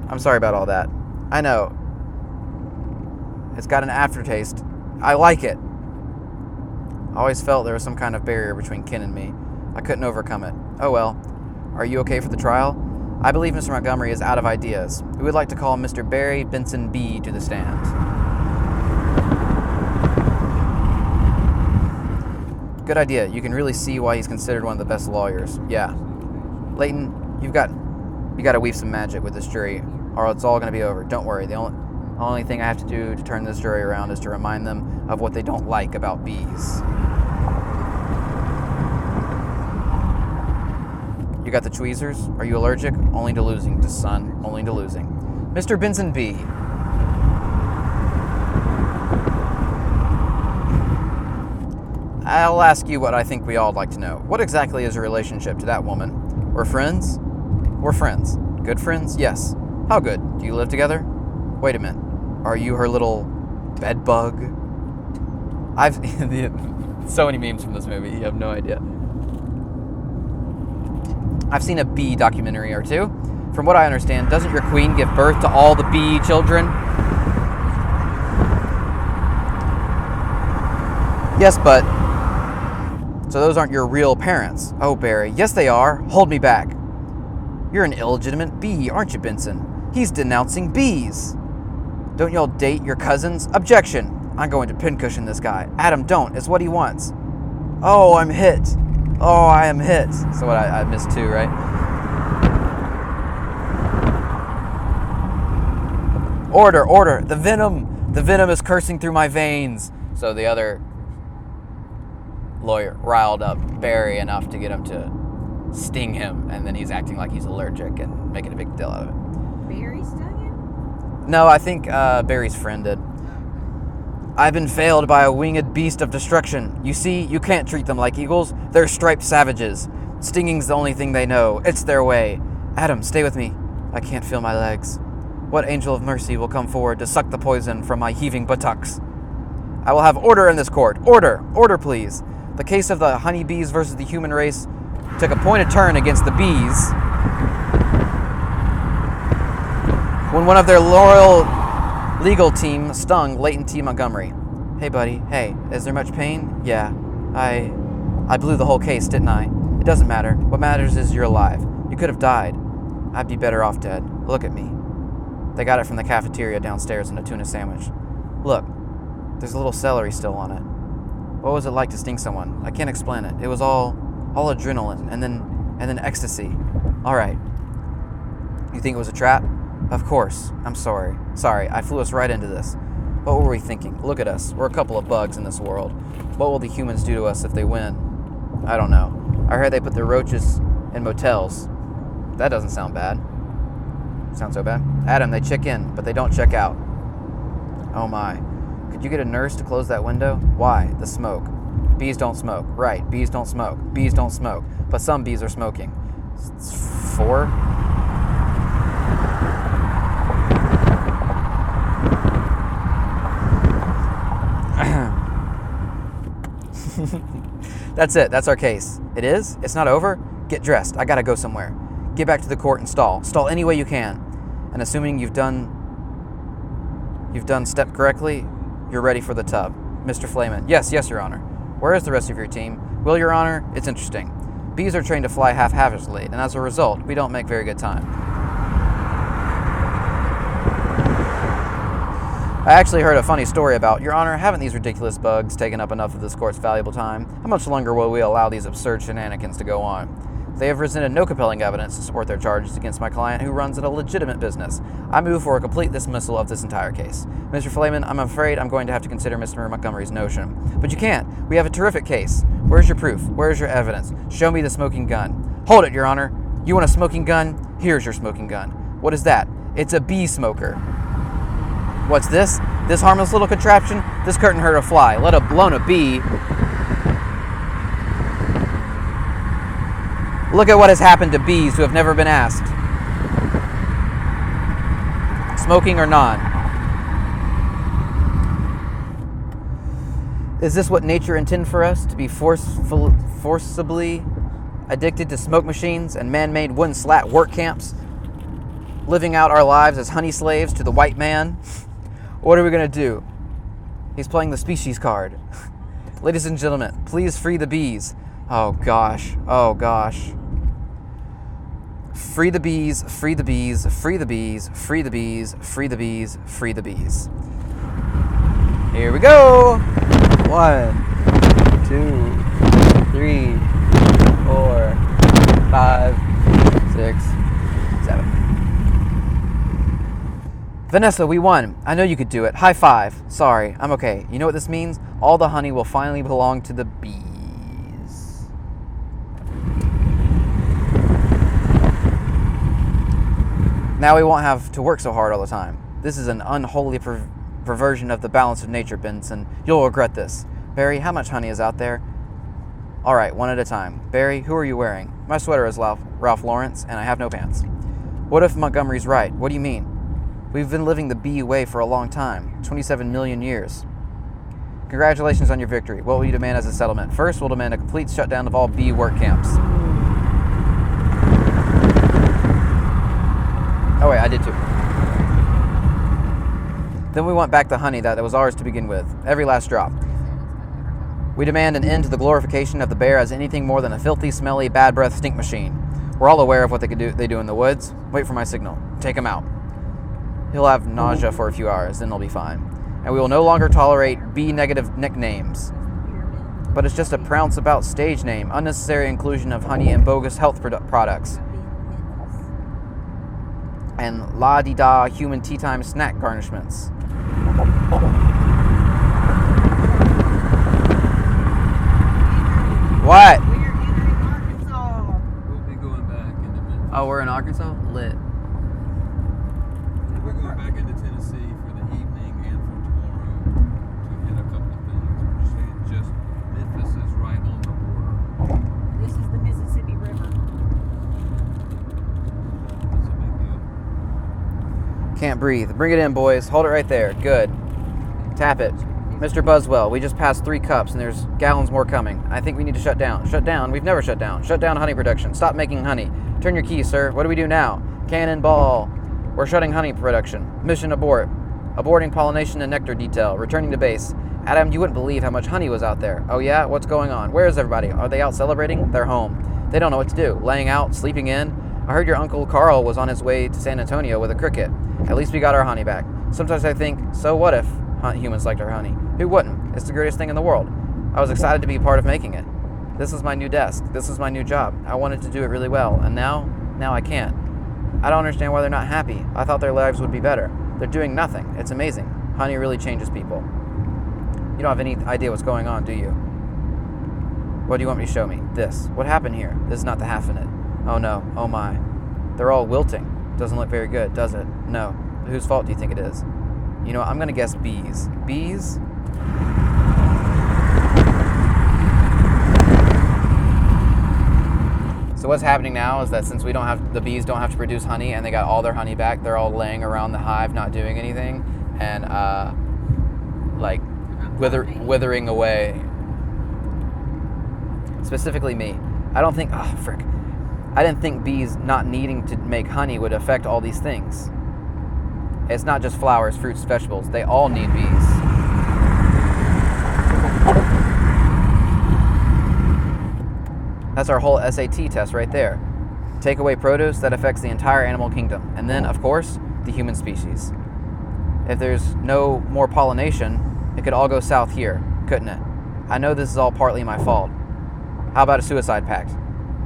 I'm sorry about all that. I know. It's got an aftertaste. I like it. I always felt there was some kind of barrier between Ken and me. I couldn't overcome it. Oh well. Are you okay for the trial? I believe Mr. Montgomery is out of ideas. We would like to call Mr. Barry Benson B. to the stand. Good idea. You can really see why he's considered one of the best lawyers. Yeah. Layton, you got to weave some magic with this jury, or it's all going to be over. Don't worry. The only thing I have to do to turn this jury around is to remind them of what they don't like about bees. You got the tweezers? Are you allergic? Only to losing, son. Only to losing. Mr. Benson B. I'll ask you what I think we all like to know. What exactly is your relationship to that woman? We're friends? We're friends. Good friends? Yes. How good? Do you live together? Wait a minute. Are you her little bed bug? I've so many memes from this movie. You have no idea. I've seen a bee documentary or two. From what I understand, doesn't your queen give birth to all the bee children? Yes, but... So those aren't your real parents. Oh, Barry. Yes, they are. Hold me back. You're an illegitimate bee, aren't you, Benson? He's denouncing bees. Don't y'all date your cousins? Objection. I'm going to pincushion this guy. Adam, don't. It's what he wants. Oh, I'm hit. Oh, I am hit. So what, I missed two, right? Order, order. The venom is coursing through my veins. So the other lawyer riled up Barry enough to get him to sting him, and then he's acting like he's allergic and making a big deal out of it. Barry stung him? No, I think Barry's friend did. I've been failed by a winged beast of destruction. You see, you can't treat them like eagles. They're striped savages. Stinging's the only thing they know. It's their way. Adam, stay with me. I can't feel my legs. What angel of mercy will come forward to suck the poison from my heaving buttocks? I will have order in this court. Order! Order, please. The case of the honeybees versus the human race took a pointed turn against the bees when one of their loyal legal team stung Layton T. Montgomery. Hey, buddy. Hey, is there much pain? Yeah. I blew the whole case, didn't I? It doesn't matter. What matters is you're alive. You could have died. I'd be better off dead. Look at me. They got it from the cafeteria downstairs in a tuna sandwich. Look, there's a little celery still on it. What was it like to sting someone? I can't explain it. It was all adrenaline and then ecstasy. All right. You think it was a trap? Of course. I'm sorry. Sorry, I flew us right into this. What were we thinking? Look at us. We're a couple of bugs in this world. What will the humans do to us if they win? I don't know. I heard they put their roaches in motels. That doesn't sound bad. Sounds so bad. Adam, they check in, but they don't check out. Oh my. Could you get a nurse to close that window? Why? The smoke. Bees don't smoke. Right, bees don't smoke. Bees don't smoke. But some bees are smoking. It's 4? That's it. That's our case. It is? It's not over? Get dressed. I gotta go somewhere. Get back to the court and stall. Stall any way you can. And assuming you've done step correctly, you're ready for the tub. Mr. Flayman. Yes, Your Honor. Where is the rest of your team? Well, Your Honor, it's interesting. Bees are trained to fly haphazardly, and as a result, we don't make very good time. I actually heard a funny story about, Your Honor, haven't these ridiculous bugs taken up enough of this court's valuable time? How much longer will we allow these absurd shenanigans to go on? They have presented no compelling evidence to support their charges against my client, who runs a legitimate business. I move for a complete dismissal of this entire case. Mr. Flayman, I'm afraid I'm going to have to consider Mr. Montgomery's notion. But you can't. We have a terrific case. Where's your proof? Where's your evidence? Show me the smoking gun. Hold it, Your Honor. You want a smoking gun? Here's your smoking gun. What is that? It's a bee smoker. What's this? This harmless little contraption? This couldn't hurt a fly, let alone a bee. Look at what has happened to bees who have never been asked. Smoking or non? Is this what nature intended for us? To be forcibly addicted to smoke machines and man-made wooden slat work camps? Living out our lives as honey slaves to the white man? What are we going to do? He's playing the species card. Ladies and gentlemen, please free the bees. Oh gosh. Oh gosh. Free the bees, free the bees, free the bees, free the bees, free the bees, free the bees. Here we go. 1, 2, 3, 4, 5, 6, 7. Vanessa, we won. I know you could do it. High five. Sorry, I'm okay. You know what this means? All the honey will finally belong to the bees. Now we won't have to work so hard all the time. This is an unholy perversion of the balance of nature, Benson. You'll regret this. Barry, how much honey is out there? All right, one at a time. Barry, who are you wearing? My sweater is Ralph Lauren's, and I have no pants. What if Montgomery's right? What do you mean? We've been living the bee way for a long time, 27 million years. Congratulations on your victory. What will you demand as a settlement? First, we'll demand a complete shutdown of all bee work camps. Oh wait, I did too. Then we want back the honey that was ours to begin with, every last drop. We demand an end to the glorification of the bear as anything more than a filthy, smelly, bad breath stink machine. We're all aware of what they do in the woods. Wait for my signal. Take him out. He'll have nausea for a few hours, then he'll be fine. And we will no longer tolerate bee-negative nicknames. But it's just a prounce about stage name, unnecessary inclusion of honey and bogus health products. And la-di-da human tea time snack garnishments. What? We're in Arkansas. We'll be going back in a minute. Oh, we're in Arkansas? Lit. We're going back into Tennessee for the evening and for tomorrow to hit a couple of things. We're just saying just Memphis is right on the border. This is the Mississippi River. That's a big deal. Can't breathe. Bring it in, boys. Hold it right there. Good. Tap it. Mr. Buswell, we just passed 3 cups and there's gallons more coming. I think we need to shut down. Shut down? We've never shut down. Shut down honey production. Stop making honey. Turn your key, sir. What do we do now? Cannonball. We're shutting honey production. Mission abort. Aborting pollination and nectar detail. Returning to base. Adam, you wouldn't believe how much honey was out there. Oh yeah? What's going on? Where is everybody? Are they out celebrating? They're home. They don't know what to do. Laying out? Sleeping in? I heard your Uncle Carl was on his way to San Antonio with a cricket. At least we got our honey back. Sometimes I think, so what if humans liked our honey? Who wouldn't? It's the greatest thing in the world. I was excited to be part of making it. This is my new desk. This is my new job. I wanted to do it really well, and now I can't. I don't understand why they're not happy. I thought their lives would be better. They're doing nothing. It's amazing. Honey really changes people. You don't have any idea what's going on, do you? What do you want me to show me? This. What happened here? This is not the half in it. Oh no. Oh my. They're all wilting. Doesn't look very good, does it? No. Whose fault do you think it is? You know, I'm gonna guess bees. Bees? So what's happening now is that since the bees don't have to produce honey and they got all their honey back, they're all laying around the hive not doing anything and like withering away. Specifically me. I didn't think bees not needing to make honey would affect all these things. It's not just flowers, fruits, vegetables. They all need bees. That's our whole SAT test right there. Take away produce, that affects the entire animal kingdom. And then, of course, the human species. If there's no more pollination, it could all go south here, couldn't it? I know this is all partly my fault. How about a suicide pact?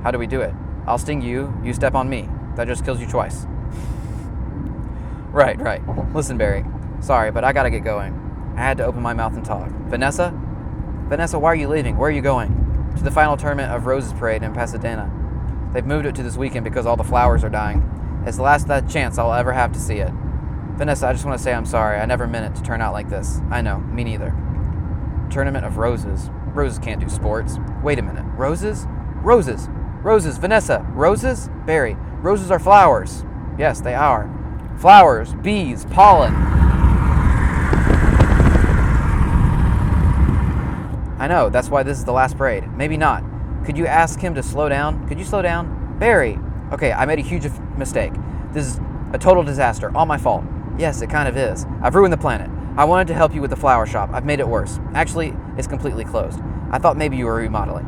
How do we do it? I'll sting you, you step on me. That just kills you twice. Right. Listen, Barry. Sorry, but I gotta get going. I had to open my mouth and talk. Vanessa? Vanessa, why are you leaving? Where are you going? To the final tournament of Roses Parade in Pasadena. They've moved it to this weekend because all the flowers are dying. It's the last chance I'll ever have to see it. Vanessa, I just want to say I'm sorry. I never meant it to turn out like this. I know, me neither. Tournament of Roses. Roses can't do sports. Wait a minute. Roses? Roses. Roses. Vanessa. Roses? Barry. Roses are flowers. Yes, they are. Flowers, bees, pollen. I know, that's why this is the last parade. Maybe not. Could you ask him to slow down? Could you slow down? Barry! Okay, I made a huge mistake. This is a total disaster. All my fault. Yes, it kind of is. I've ruined the planet. I wanted to help you with the flower shop. I've made it worse. Actually, it's completely closed. I thought maybe you were remodeling.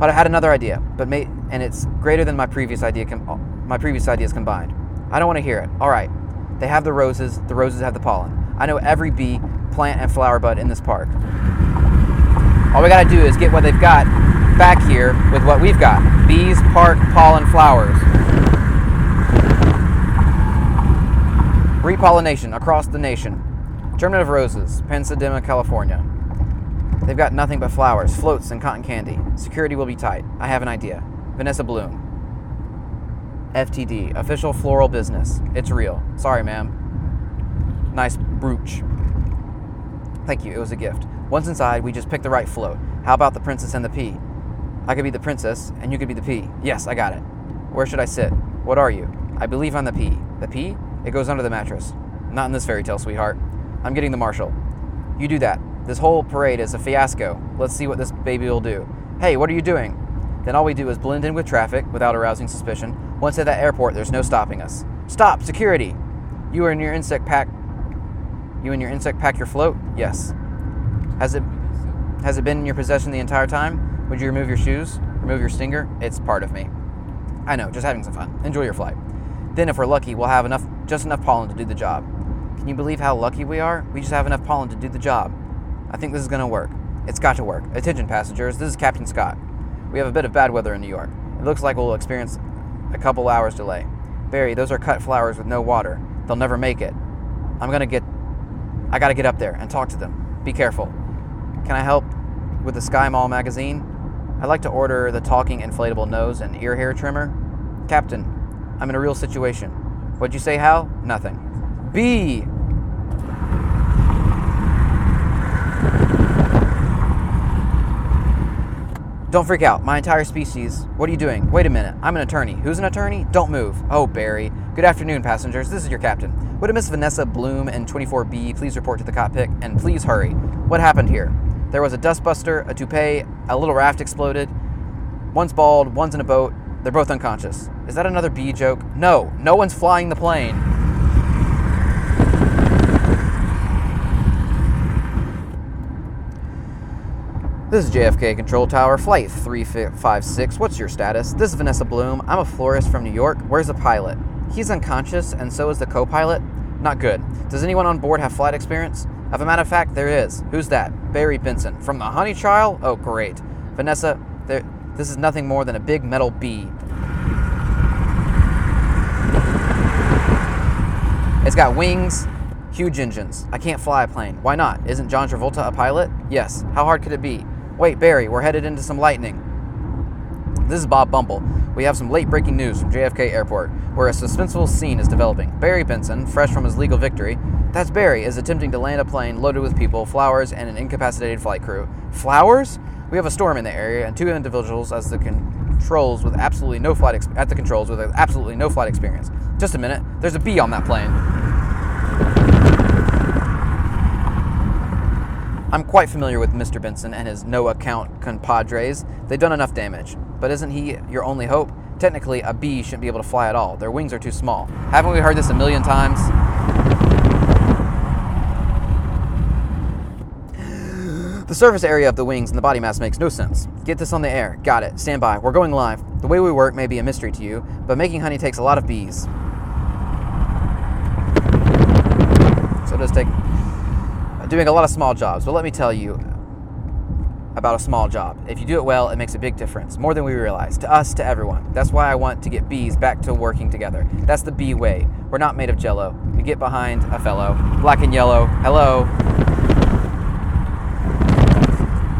But I had another idea, and it's greater than my previous ideas combined. I don't want to hear it. All right, they have the roses have the pollen. I know every bee, plant, and flower bud in this park. All we gotta do is get what they've got back here with what we've got. Bees, park, pollen, flowers. Repollination across the nation. Germinative roses, Pasadena, California. They've got nothing but flowers, floats, and cotton candy. Security will be tight. I have an idea. Vanessa Bloom. FTD, official floral business. It's real. Sorry, ma'am. Nice brooch. Thank you, it was a gift. Once inside, we just picked the right float. How about the princess and the pea? I could be the princess, and you could be the pea. Yes, I got it. Where should I sit? What are you? I believe I'm the pea. The pea? It goes under the mattress. Not in this fairy tale, sweetheart. I'm getting the marshal. You do that. This whole parade is a fiasco. Let's see what this baby will do. Hey, what are you doing? Then all we do is blend in with traffic without arousing suspicion. Once at that airport, there's no stopping us. Stop! Security! You and your insect pack your float? Yes. Has it been in your possession the entire time? Would you remove your shoes? Remove your stinger? It's part of me. I know, just having some fun. Enjoy your flight. Then if we're lucky, we'll have just enough pollen to do the job. Can you believe how lucky we are? We just have enough pollen to do the job. I think this is going to work. It's got to work. Attention passengers, this is Captain Scott. We have a bit of bad weather in New York. It looks like we'll experience a couple hours delay. Barry, those are cut flowers with no water. They'll never make it. I gotta get up there and talk to them. Be careful. Can I help with the Sky Mall magazine? I'd like to order the talking inflatable nose and ear hair trimmer. Captain, I'm in a real situation. What'd you say, Hal? Nothing. B! Don't freak out. My entire species. What are you doing? Wait a minute. I'm an attorney. Who's an attorney? Don't move. Oh, Barry. Good afternoon, passengers. This is your captain. Would a Miss Vanessa Bloom and 24B please report to the cockpit? And please hurry. What happened here? There was a dustbuster, a toupee, a little raft exploded. One's bald, one's in a boat. They're both unconscious. Is that another bee joke? No. No one's flying the plane. This is JFK Control Tower, Flight 356. What's your status? This is Vanessa Bloom. I'm a florist from New York. Where's the pilot? He's unconscious, and so is the co-pilot. Not good. Does anyone on board have flight experience? As a matter of fact, there is. Who's that? Barry Benson. From the Honey Trial? Oh, great. Vanessa, this is nothing more than a big metal bee. It's got wings, huge engines. I can't fly a plane. Why not? Isn't John Travolta a pilot? Yes. How hard could it be? Wait, Barry, we're headed into some lightning. This is Bob Bumble. We have some late-breaking news from JFK Airport, where a suspenseful scene is developing. Barry Benson, fresh from his legal victory, that's Barry, is attempting to land a plane loaded with people, flowers, and an incapacitated flight crew. Flowers? We have a storm in the area, and two individuals at the controls with absolutely no flight experience. Just a minute. There's a bee on that plane. I'm quite familiar with Mr. Benson and his no-account compadres. They've done enough damage. But isn't he your only hope? Technically, a bee shouldn't be able to fly at all. Their wings are too small. Haven't we heard this a million times? The surface area of the wings and the body mass makes no sense. Get this on the air. Got it. Stand by. We're going live. The way we work may be a mystery to you, but making honey takes a lot of bees. So it does take doing a lot of small jobs, but let me tell you about a small job. If you do it well, it makes a big difference, more than we realize, to us, to everyone. That's why I want to get bees back to working together. That's the bee way. We're not made of jello. We get behind a fellow. Black and yellow. Hello.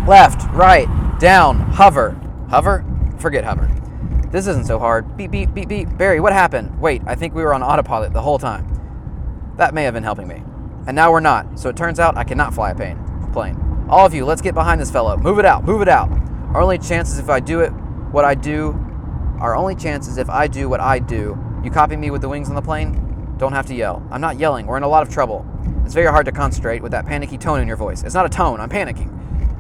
Left, right, down, hover. Hover? Forget hover. This isn't so hard. Beep, beep, beep, beep. Barry, what happened? Wait, I think we were on autopilot the whole time. That may have been helping me. And now we're not, so it turns out I cannot fly a plane. All of you, let's get behind this fellow. Move it out, move it out. Our only chance is if I do what I do. You copy me with the wings on the plane? Don't have to yell. I'm not yelling, we're in a lot of trouble. It's very hard to concentrate with that panicky tone in your voice. It's not a tone, I'm panicking.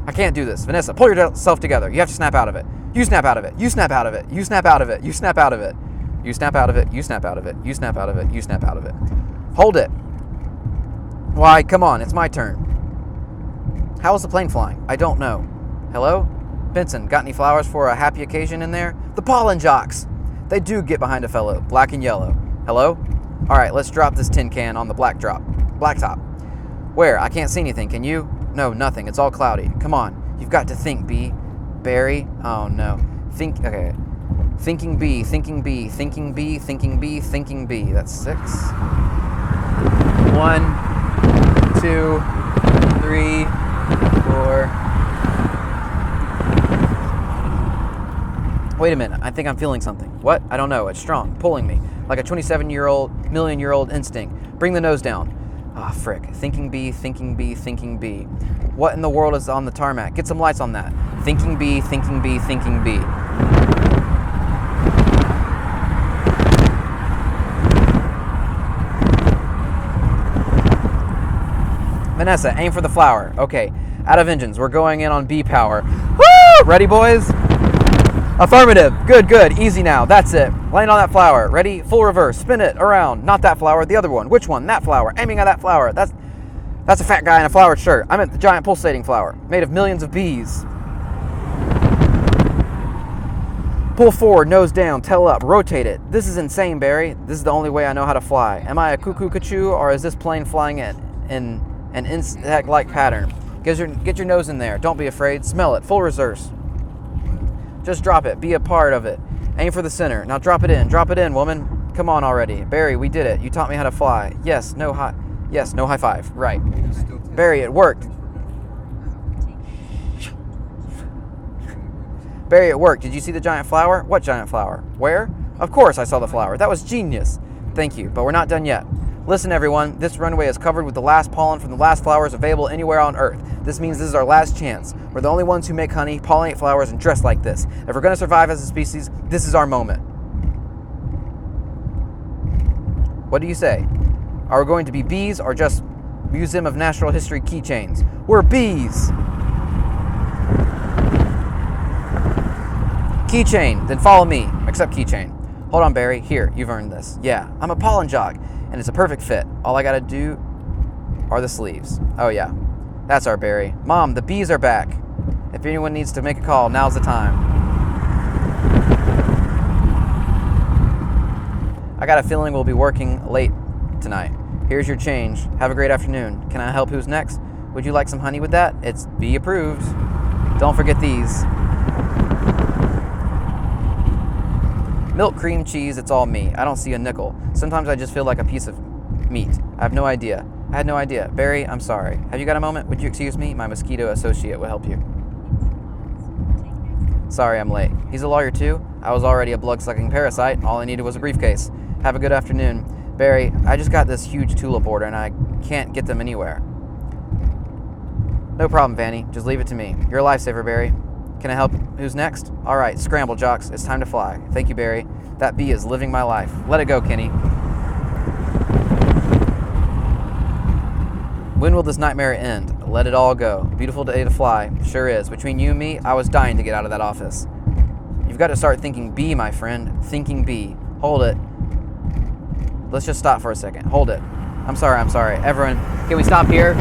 I can't do this. Vanessa, pull yourself together. You have to snap out of it. You snap out of it. You snap out of it. You snap out of it. You snap out of it. You snap out of it. You snap out of it. You snap out of it. You snap out of it. Hold it. Why, come on, it's my turn. How is the plane flying? I don't know. Hello? Benson, got any flowers for a happy occasion in there? The pollen jocks! They do get behind a fellow, black and yellow. Hello? Alright, let's drop this tin can on the blacktop. Where? I can't see anything, can you? No, nothing. It's all cloudy. Come on. You've got to think, B. Barry? Oh, no. Okay. Thinking B, thinking B, thinking B, thinking B, thinking B. That's 6. 1, 2, 3, 4. Wait a minute. I think I'm feeling something. What? I don't know. It's strong. Pulling me. Like a 27-million-year-old instinct. Bring the nose down. Ah, frick. Thinking B, thinking B, thinking B. What in the world is on the tarmac? Get some lights on that. Thinking B, thinking B, thinking B. Vanessa, aim for the flower. Okay, out of engines. We're going in on B power. Woo! Ready, boys? Affirmative. Good, good. Easy now. That's it. Land on that flower. Ready? Full reverse. Spin it around. Not that flower. The other one. Which one? That flower. Aiming at that flower. That's a fat guy in a flowered shirt. I meant the giant pulsating flower, made of millions of bees. Pull forward, nose down, tail up, rotate it. This is insane, Barry. This is the only way I know how to fly. Am I a cuckoo-cuckoo, or is this plane flying in an insect-like pattern? Get your nose in there. Don't be afraid. Smell it. Full reverse. Just drop it. Be a part of it. Aim for the center. Now drop it in. Drop it in, woman. Come on already. Barry, we did it. You taught me how to fly. Yes, no high five. Right. Barry, it worked. Barry, it worked. Did you see the giant flower? What giant flower? Where? Of course I saw the flower. That was genius. Thank you, but we're not done yet. Listen, everyone. This runway is covered with the last pollen from the last flowers available anywhere on Earth. This means this is our last chance. We're the only ones who make honey, pollinate flowers, and dress like this. If we're going to survive as a species, this is our moment. What do you say? Are we going to be bees or just Museum of Natural History keychains? We're bees! Keychain, then follow me. Except keychain. Hold on, Barry. Here, you've earned this. Yeah, I'm a pollen jock, and it's a perfect fit. All I gotta do are the sleeves. Oh yeah, that's our Barry. Mom, the bees are back. If anyone needs to make a call, now's the time. I got a feeling we'll be working late tonight. Here's your change. Have a great afternoon. Can I help? Who's next? Would you like some honey with that? It's bee approved. Don't forget these. Milk, cream, cheese, it's all me. I don't see a nickel. Sometimes I just feel like a piece of meat. I had no idea. Barry, I'm sorry. Have you got a moment? Would you excuse me? My mosquito associate will help you. Sorry, I'm late. He's a lawyer too? I was already a blood-sucking parasite. All I needed was a briefcase. Have a good afternoon. Barry, I just got this huge tulip order and I can't get them anywhere. No problem, Vanny. Just leave it to me. You're a lifesaver, Barry. Can I help? Who's next? All right, scramble, jocks. It's time to fly. Thank you, Barry. That bee is living my life. Let it go, Kenny. When will this nightmare end? Let it all go. Beautiful day to fly. Sure is. Between you and me, I was dying to get out of that office. You've got to start thinking bee, my friend. Thinking bee. Hold it. Let's just stop for a second. Hold it. I'm sorry. Everyone, can we stop here?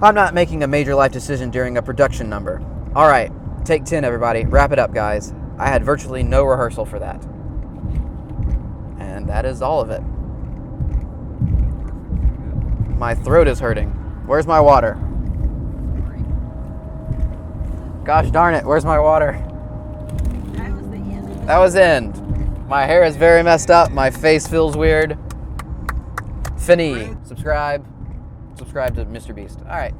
I'm not making a major life decision during a production number. All right, take 10, everybody. Wrap it up, guys. I had virtually no rehearsal for that. And that is all of it. My throat is hurting. Where's my water? Gosh darn it, where's my water? That was the end. That was end. My hair is very messed up. My face feels weird. Finny, subscribe to Mr. Beast. All right.